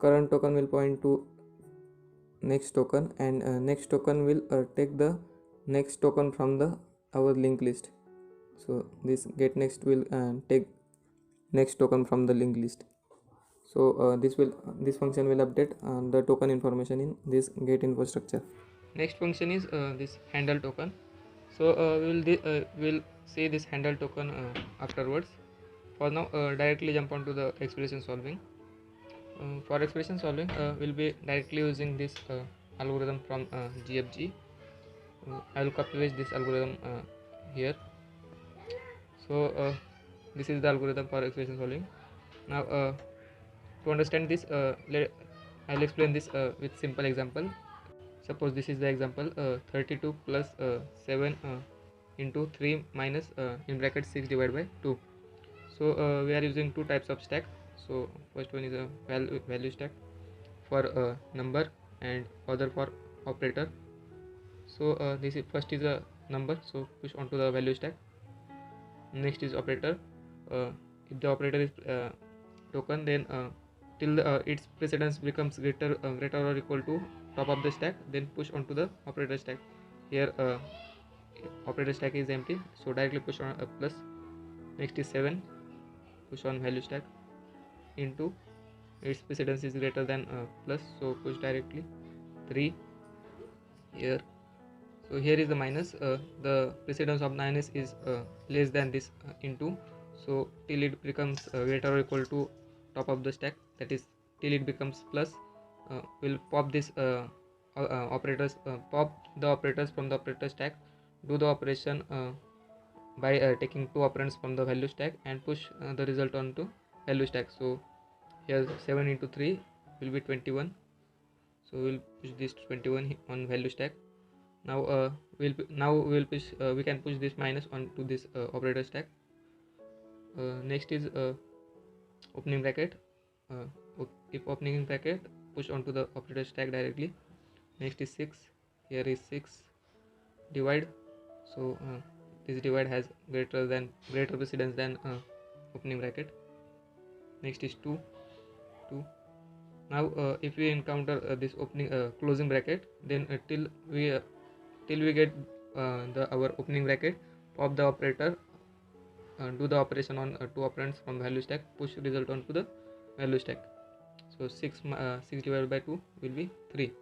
will point to next token, and next token will take the next token from the our linked list. So this get next will take next token from the linked list. So this function will update the token information in this get info structure. Next function is this handle token. So we'll see this handle token afterwards. For now, directly jump onto the expression solving. For expression solving, we'll be directly using this algorithm from GFG. I will copy paste this algorithm here. So this is the algorithm for expression solving. Now to understand this, I'll explain this with simple example. Suppose this is the example 32 plus 7 into 3 minus in bracket 6 divided by 2. So we are using two types of stack. So first one is a value stack for number and other for operator. So this is first is a number, so push onto the value stack. Next is operator. If the operator is token, then till its precedence becomes greater or equal to top of the stack, then push onto the operator stack. Here operator stack is empty, so directly push on a plus. Next is 7, push on value stack into its precedence is greater than plus, so push directly 3 here. So here is the minus, the precedence of minus is less than this into, so till it becomes greater or equal to top of the stack, that is till it becomes plus, we'll pop this operators, pop the operators from the operator stack, do the operation by taking two operands from the value stack and push the result onto value stack. So here 7 into 3 will be 21, so we'll push this 21 on value stack. Now we'll push we can push this minus onto this operator stack. Next is opening bracket. If opening bracket, push onto the operator stack directly. Next is 6, here is 6 divide, so this divide has greater precedence than opening bracket. Next is 2. Now if we encounter this opening closing bracket, then till we get our opening bracket, pop the operator, do the operation on two operands from value stack, push result onto the value stack. So 6 divided by 2 will be 3,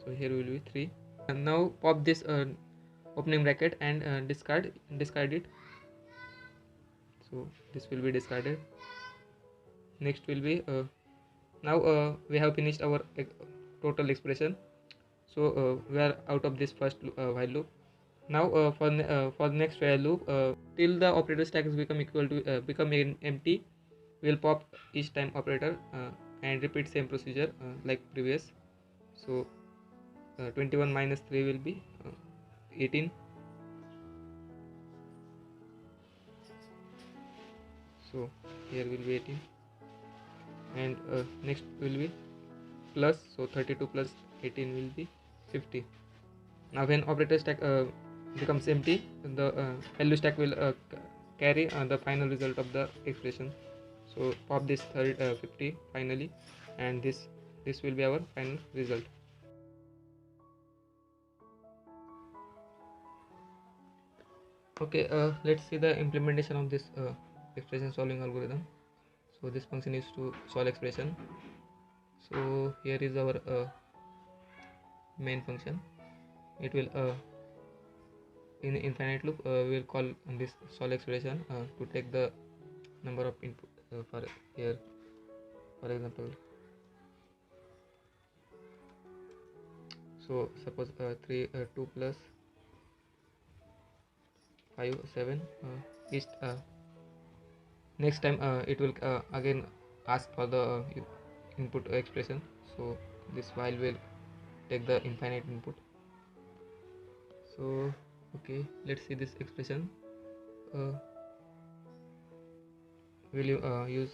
so here will be 3. And now pop this opening bracket and discard it, so this will be discarded. Next will be now we have finished our total expression, so we are out of this first while loop. Now for the next while loop, till the operator stack is become equal to become empty, we'll pop each time operator and repeat same procedure like previous. So 21 minus 3 will be 18. So here will be 18, and next will be plus, so 32 plus 18 will be 50. Now when operator stack becomes empty, the value stack will carry the final result of the expression. So pop this 50 finally, and this will be our final result. Okay, let's see the implementation of this expression solving algorithm. So this function is to solve expression. So here is our main function. It will in infinite loop we will call this solve expression to take the number of input for here For example, so suppose 2 plus 5 7 each. Next time it will again ask for the input expression, so this while will take the infinite input. So okay, let's see this expression. Will you use,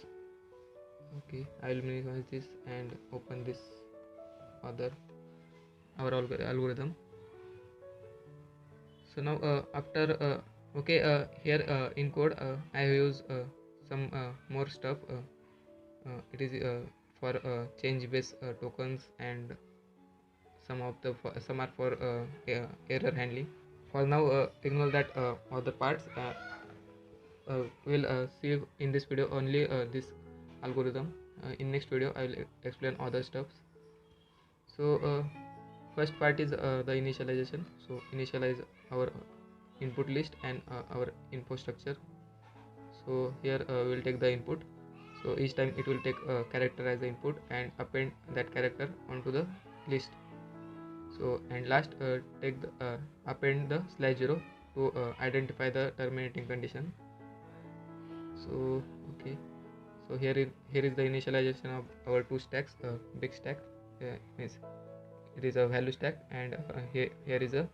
okay, I will minimize this and open this other our algorithm. So now after okay, here in code I have used some more stuff. It is for change base tokens, and some are for error handling. For now ignore that other parts. We'll see in this video only this algorithm. In next video I will explain other stuffs. So first part is the initialization. So initialize our input list and our info structure. So here we'll take the input, so each time it will take a character as the input and append that character onto the list. So and last take the append the /0 to identify the terminating condition. So okay, so here is the initialization of our two stacks. Big stack means it is a value stack, and here is a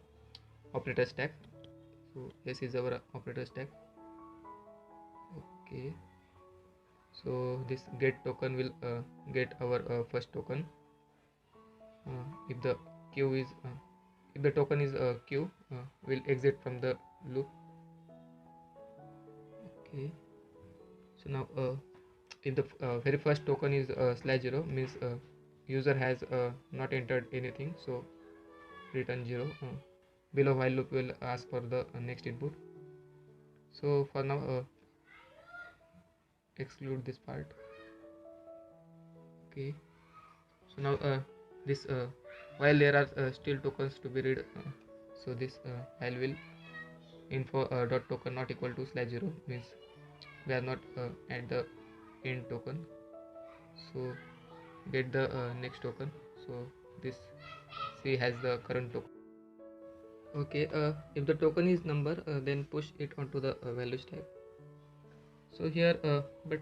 operator stack. So this is our operator stack. Okay, so this get token will get our first token. If the queue is if the token is q, will exit from the loop. Okay, so now if the very first token is /0, means user has not entered anything, so return 0. Below while loop will ask for the next input. So for now exclude this part. Okay, so now this while there are still tokens to be read, so this while will info dot token not equal to /0 means we are not at the end token, so get the next token. So this C has the current token. Okay, if the token is number, then push it onto the value stack. So here but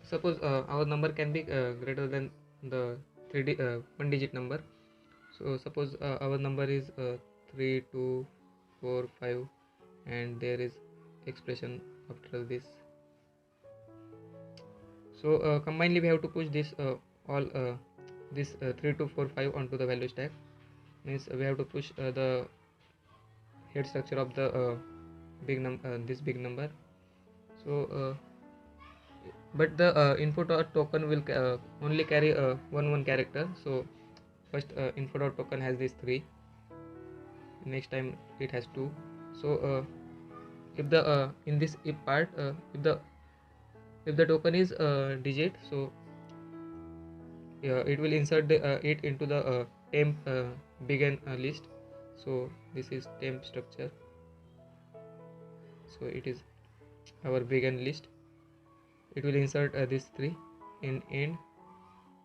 suppose our number can be greater than the 1 digit number. So suppose our number is 3 2 4 5, and there is expression after this. So combinedly we have to push this all this 3 2 4 5 onto the value stack. Means we have to push the head structure of the this big number. So but the input or token will only carry one character. So first input or token has these 3, next time it has 2. So if the in this if part if the token is digit, so it will insert it into the temp begin list. So this is temp structure, so it is our begin list. It will insert this 3 in end.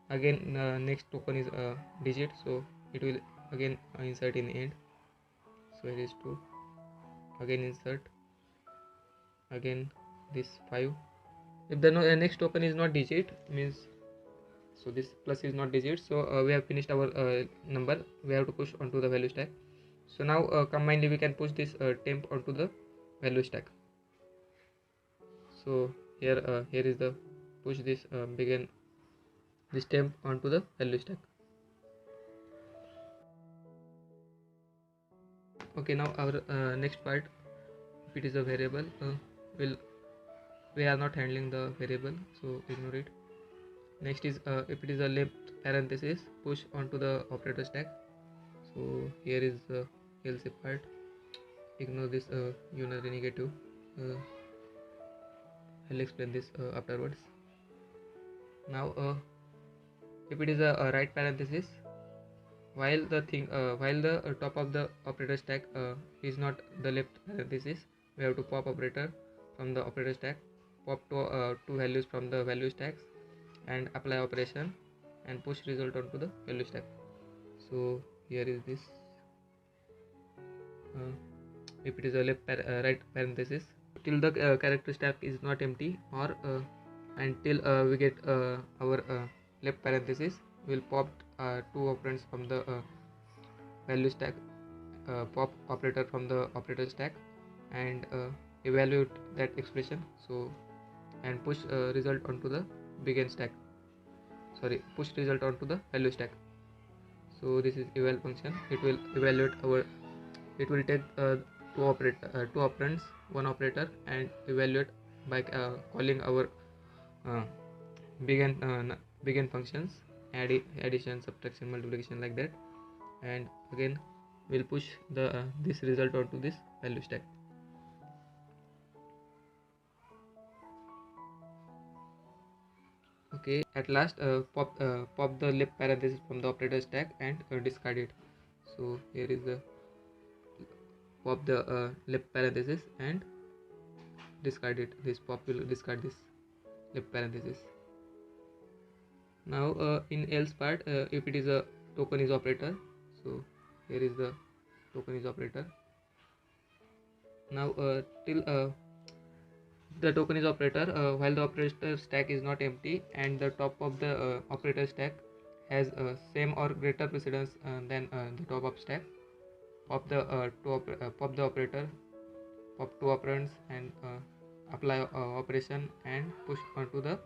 Again next token is digit, so it will again insert in end. So it is 2, again insert, again this 5. If the next token is not digit, means so this plus is not digit, so we have finished our number. We have to push onto the value stack. So now combinedly we can push this temp onto the value stack. So here is the push this begin this temp onto the value stack. Okay, now our next part, if it is a variable, we are not handling the variable, so ignore it. Next is if it is a left parenthesis, push onto the operator stack. So here is the else part. Ignore this unary negative. I'll explain this afterwards. Now if it is a right parenthesis, while the top of the operator stack is not the left parenthesis, we have to pop operator from the operator stack, pop two values from the value stacks, and apply operation and push result onto the value stack. So here is this if it is a right parenthesis till the character stack is not empty, or until we get our left parenthesis, will pop two operands from the value stack, pop operator from the operator stack, and evaluate that expression. So and push result onto the begin stack, push result onto the value stack. So this is eval function. It will evaluate our, it will take two operands, one operator, and evaluate by calling our uh, begin functions, addition, subtraction, multiplication, like that. And again we'll push the this result onto this value stack. Okay, at last pop the left parenthesis from the operator stack and discard it. So here is the pop the left parenthesis and discard it. This pop will discard this left parenthesis. Now in else part, if it is a token is operator, so here is the token is operator. Now till the token is operator, while the operator stack is not empty and the top of the operator stack has same or greater precedence than the top of stack, pop the pop the operator, pop two operands, and apply operation and push onto the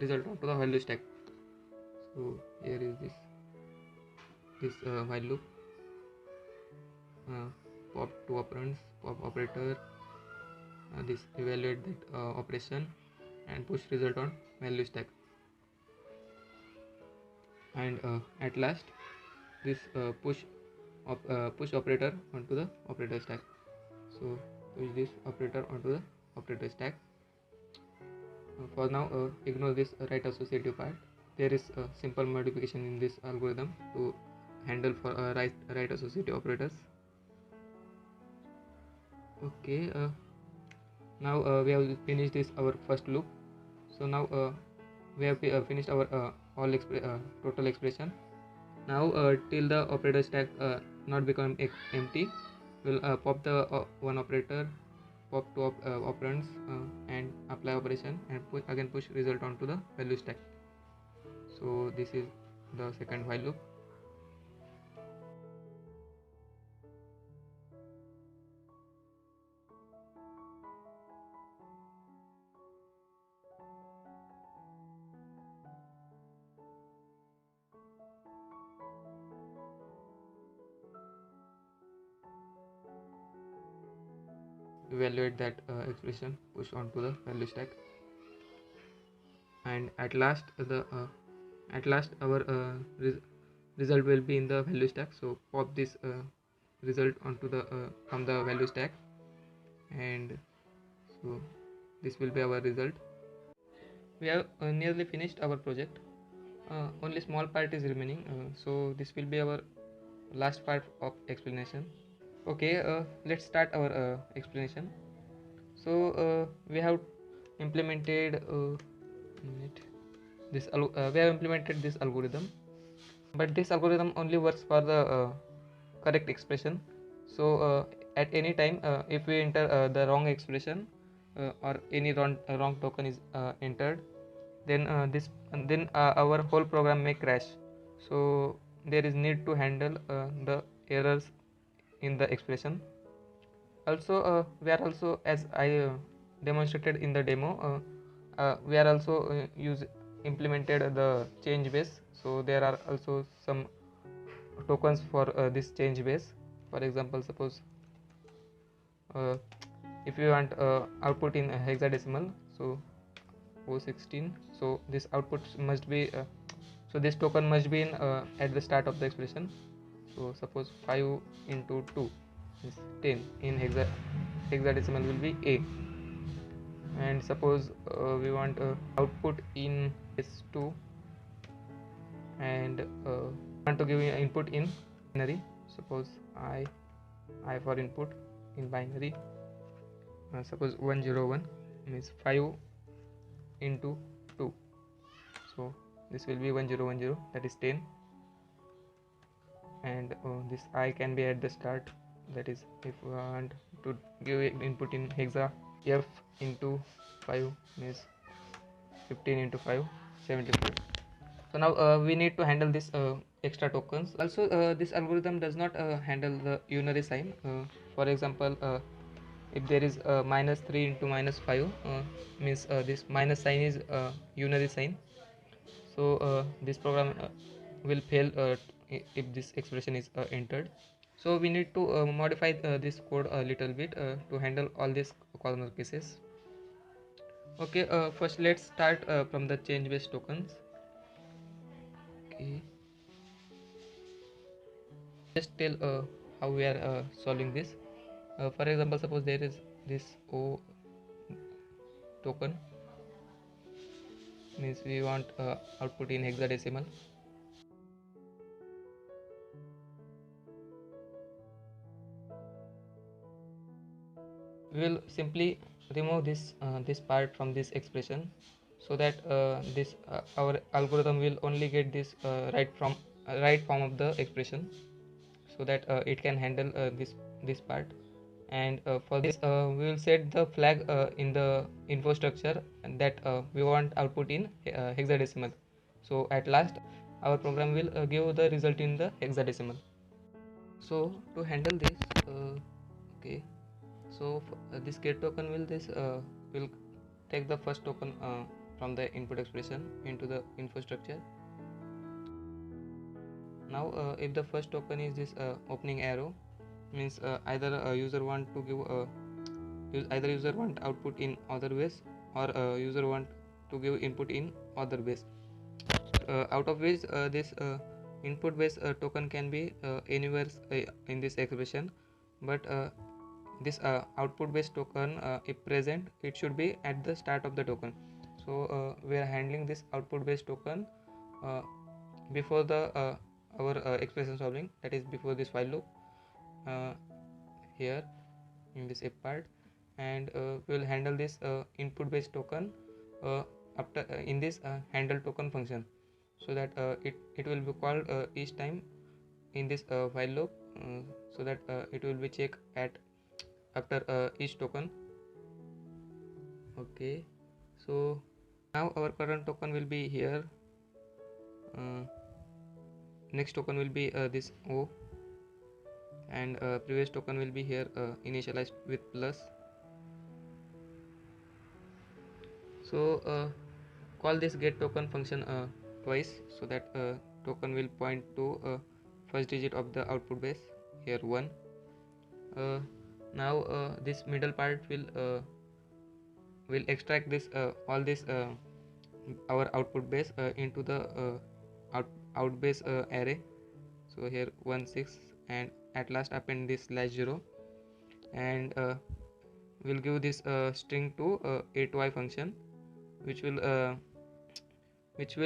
result onto the value stack. So here is this while loop, pop two operands, pop operator, this evaluate that operation and push result on value stack. And at last this push operator onto the operator stack. So push this operator onto the operator stack. For now ignore this right associative part. There is a simple modification in this algorithm to handle for right associative operators. Okay, now we have finished this our first loop. So now we have finished our total expression. Now till the operator stack not become empty, we'll pop the one operator, pop two operands, and apply operation and again push result onto the value stack. So this is the second while loop. Evaluate that expression, push onto the value stack, and at last our result will be in the value stack. So pop this result onto the from the value stack, and so this will be our result. We have nearly finished our project. Only small part is remaining, so this will be our last part of explanation. Okay, let's start our explanation. So we have implemented we have implemented this algorithm, but this algorithm only works for the correct expression. So at any time if we enter the wrong expression or any wrong token is entered, then our whole program may crash. So there is need to handle the errors in the expression. Also we are also, as I demonstrated in the demo, we are also implemented the change base. So there are also some tokens for this change base. For example, suppose if you want output in hexadecimal, so 016, so this output must be so this token must be in at the start of the expression. So suppose 5 into 2 is 10 in hexadecimal will be A. And suppose we want output in S2 and want to give input in binary. Suppose I for input in binary, suppose 101 means 5 into 2, So this will be 1010, that is 10, and this I can be at the start, that is if we want to give input in hexa, f into 5 means 15 into 5, 75. So now we need to handle this extra tokens. Also this algorithm does not handle the unary sign. For example, if there is minus 3 into minus 5, means this minus sign is unary sign. So this program will fail if this expression is entered. So we need to modify this code a little bit to handle all these corner cases. Okay, first let's start from the change based tokens. Okay, just tell how we are solving this. For example, suppose there is this O token, means we want output in hexadecimal. We will simply remove this part from this expression, so that this our algorithm will only get this right form of the expression, so that it can handle this part. And for this we will set the flag in the info structure, and that we want output in hexadecimal. So at last our program will give the result in the hexadecimal. So to handle this, okay, so this get token will take the first token from the input expression into the info structure. Now if the first token is this opening arrow, means either user want to give either user want output in other ways, or user want to give input in other ways, out of which this input based token can be anywhere in this expression. But this output based token, if present, it should be at the start of the token. So we are handling this output based token uh, before the our expression solving, that is before this while loop uh, here in this if part. And we will handle this input based token after in this handle token function, so that it will be called each time in this while loop, so that it will be checked at after each token. Okay, so now our current token will be here, uh, next token will be this O, and previous token will be here initialized with plus. So call this get token function twice, so that token will point to first digit of the output base, here 1. Now this middle part will extract this all this our output base into the out base array. So here 1 6, and at last append this /0, and we'll give this string to a2y function, which will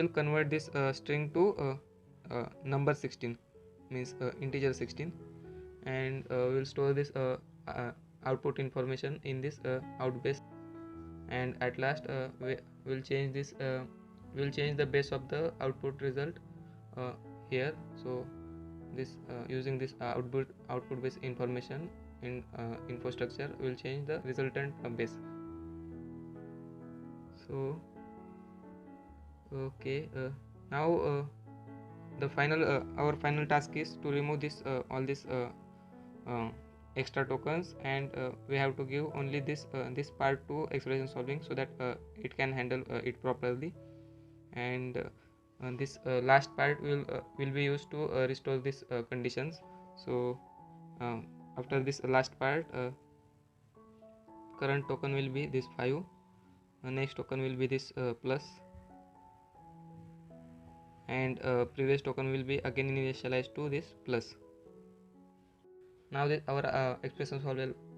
convert this string to number 16, means integer 16. And we'll store this output information in this out base. And at last we'll change this we'll change the base of the output result here. So this using this output base information in info structure will change the resultant base. So okay, now the final our final task is to remove this all this uh, extra tokens, and we have to give only this part to expression solving, so that it can handle it properly. And this last part will be used to restore these conditions. So after this last part, current token will be this 5, next token will be this plus, and previous token will be again initialized to this plus. Now that our expression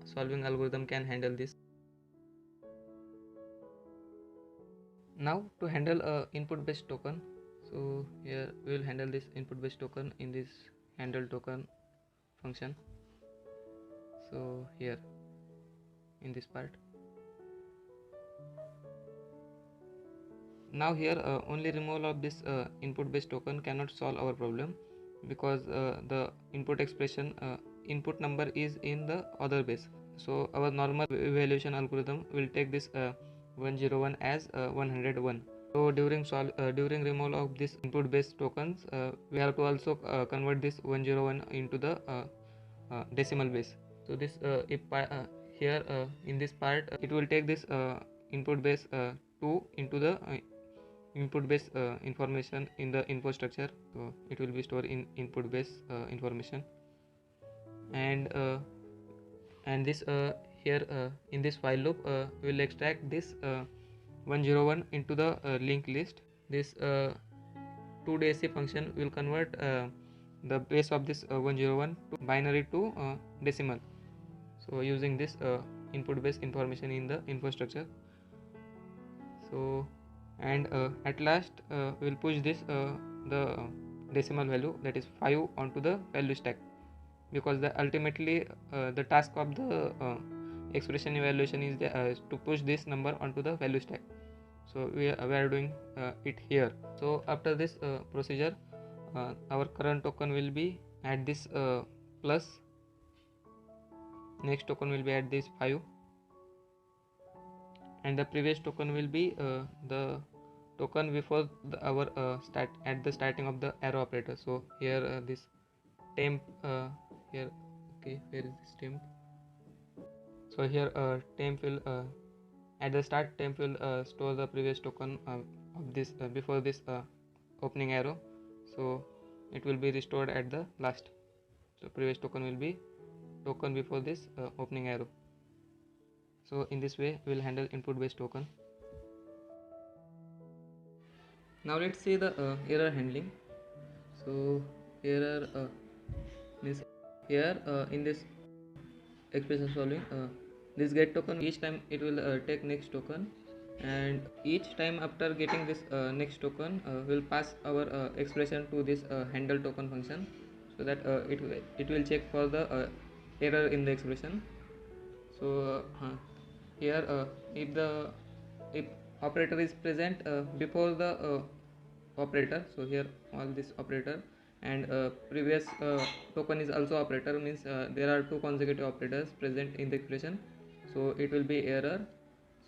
solving algorithm can handle this. Now to handle input based token, so here we will handle this input based token in this handle token function. So here in this part, Now here only removal of this input based token cannot solve our problem, because the input expression input number is in the other base. So our normal evaluation algorithm will take this 101 as 101. So during removal of this input based tokens, we have to also convert this 101 into the decimal base. So this if here in this part it will take this input base 2 into the input base information in the info structure. So it will be stored in input base information, and this here in this while loop we will extract this 101 into the linked list. This 2DC function will convert the base of this 101 to binary to decimal, so using this input base information in the infrastructure. So and at last we will push this the decimal value, that is 5, onto the value stack, because the ultimately the task of the expression evaluation is to push this number onto the value stack. So we are doing it here. So after this procedure, our current token will be at this plus, next token will be at this 5, and the previous token will be the token before our start at the starting of the arrow operator. So here this temp here, okay, where is this temp? So here temp will at the start temp will store the previous token of this before this opening arrow, so it will be restored at the last. So previous token will be token before this opening arrow. So in this way we will handle input based token. Now let's see the error handling. So error means here in this expression solving, this get token, each time it will take next token, and each time after getting this next token will pass our expression to this handle token function, so that it will check for the error in the expression. So here if operator is present before the operator, so here all this operator, and previous token is also operator, means there are two consecutive operators present in the expression, so it will be error.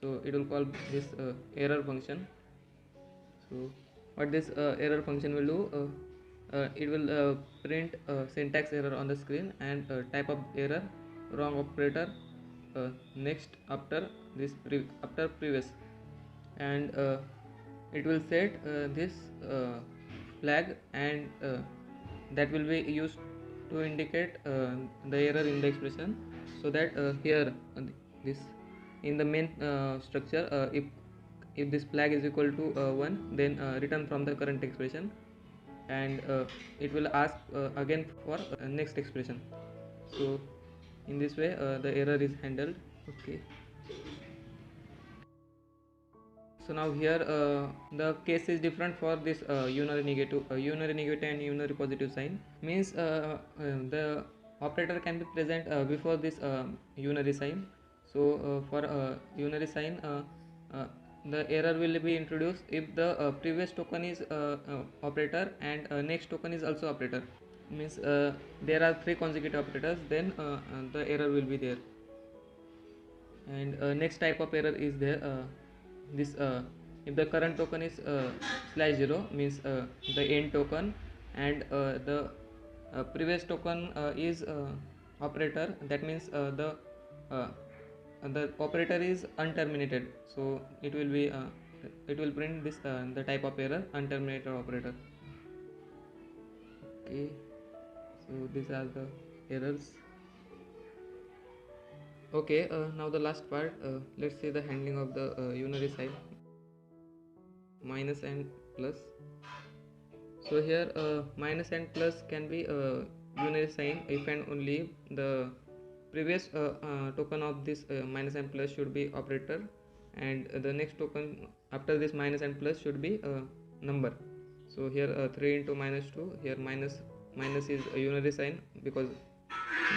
So it will call this error function. So what this error function will do, it will print syntax error on the screen, and type of error wrong operator next after this after previous, and it will set this flag, and that will be used to indicate the error in the expression, so that here this in the main structure, if this flag is equal to 1, then return from the current expression, and it will ask again for next expression. So in this way the error is handled. Okay, so now here the case is different for this unary negative and unary positive sign, means the operator can be present before this unary sign. So for unary sign, the error will be introduced if the previous token is operator, and next token is also operator, means there are 3 consecutive operators, then the error will be there. And next type of error is there, this if the current token is /0, means the end token, and the previous token is operator, that means the operator is unterminated, so it will be it will print this the type of error unterminated operator. Okay, so these are the errors. Okay, now the last part, let's see the handling of the unary sign, minus and plus. So here minus and plus can be unary sign if and only the previous token of this minus and plus should be operator, and the next token after this minus and plus should be number. So here 3 into minus 2, here minus is a unary sign because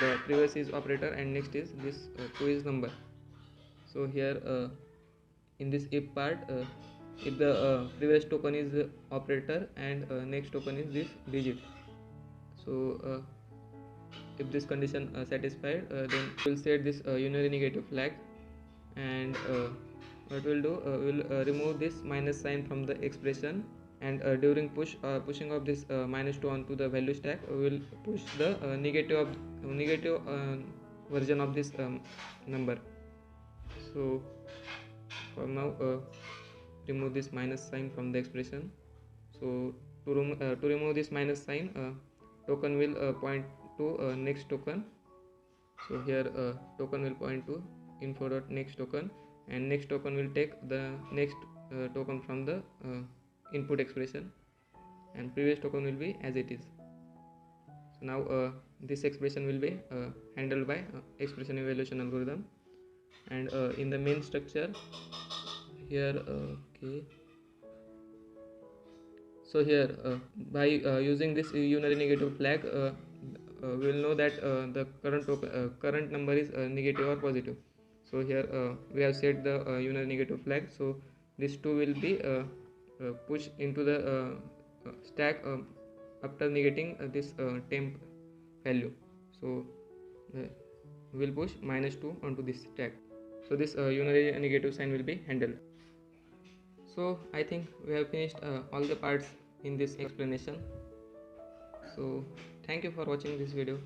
the previous is operator, and next is this 2 is number. So here in this if part if the previous token is operator and next token is this digit. So if this condition satisfied, then we'll set this unary negative flag, and what we'll do, we'll remove this minus sign from the expression, and during pushing of this -2 onto the value stack, we will push the negative version of this number. So for now, remove this minus sign from the expression. So to remove this minus sign, token will point to next token. So here token will point to info.next token, and next token will take the next token from the input expression, and previous token will be as it is. So now this expression will be handled by expression evaluation algorithm. And in the main structure here, okay, so here by using this unary negative flag, we will know that the current number is negative or positive. So here we have set the unary negative flag, so this 2 will be pushed into the stack after negating this temp value. So we will push -2 onto this stack, so this unary negative sign will be handled. So I think we have finished all the parts in this explanation. So thank you for watching this video.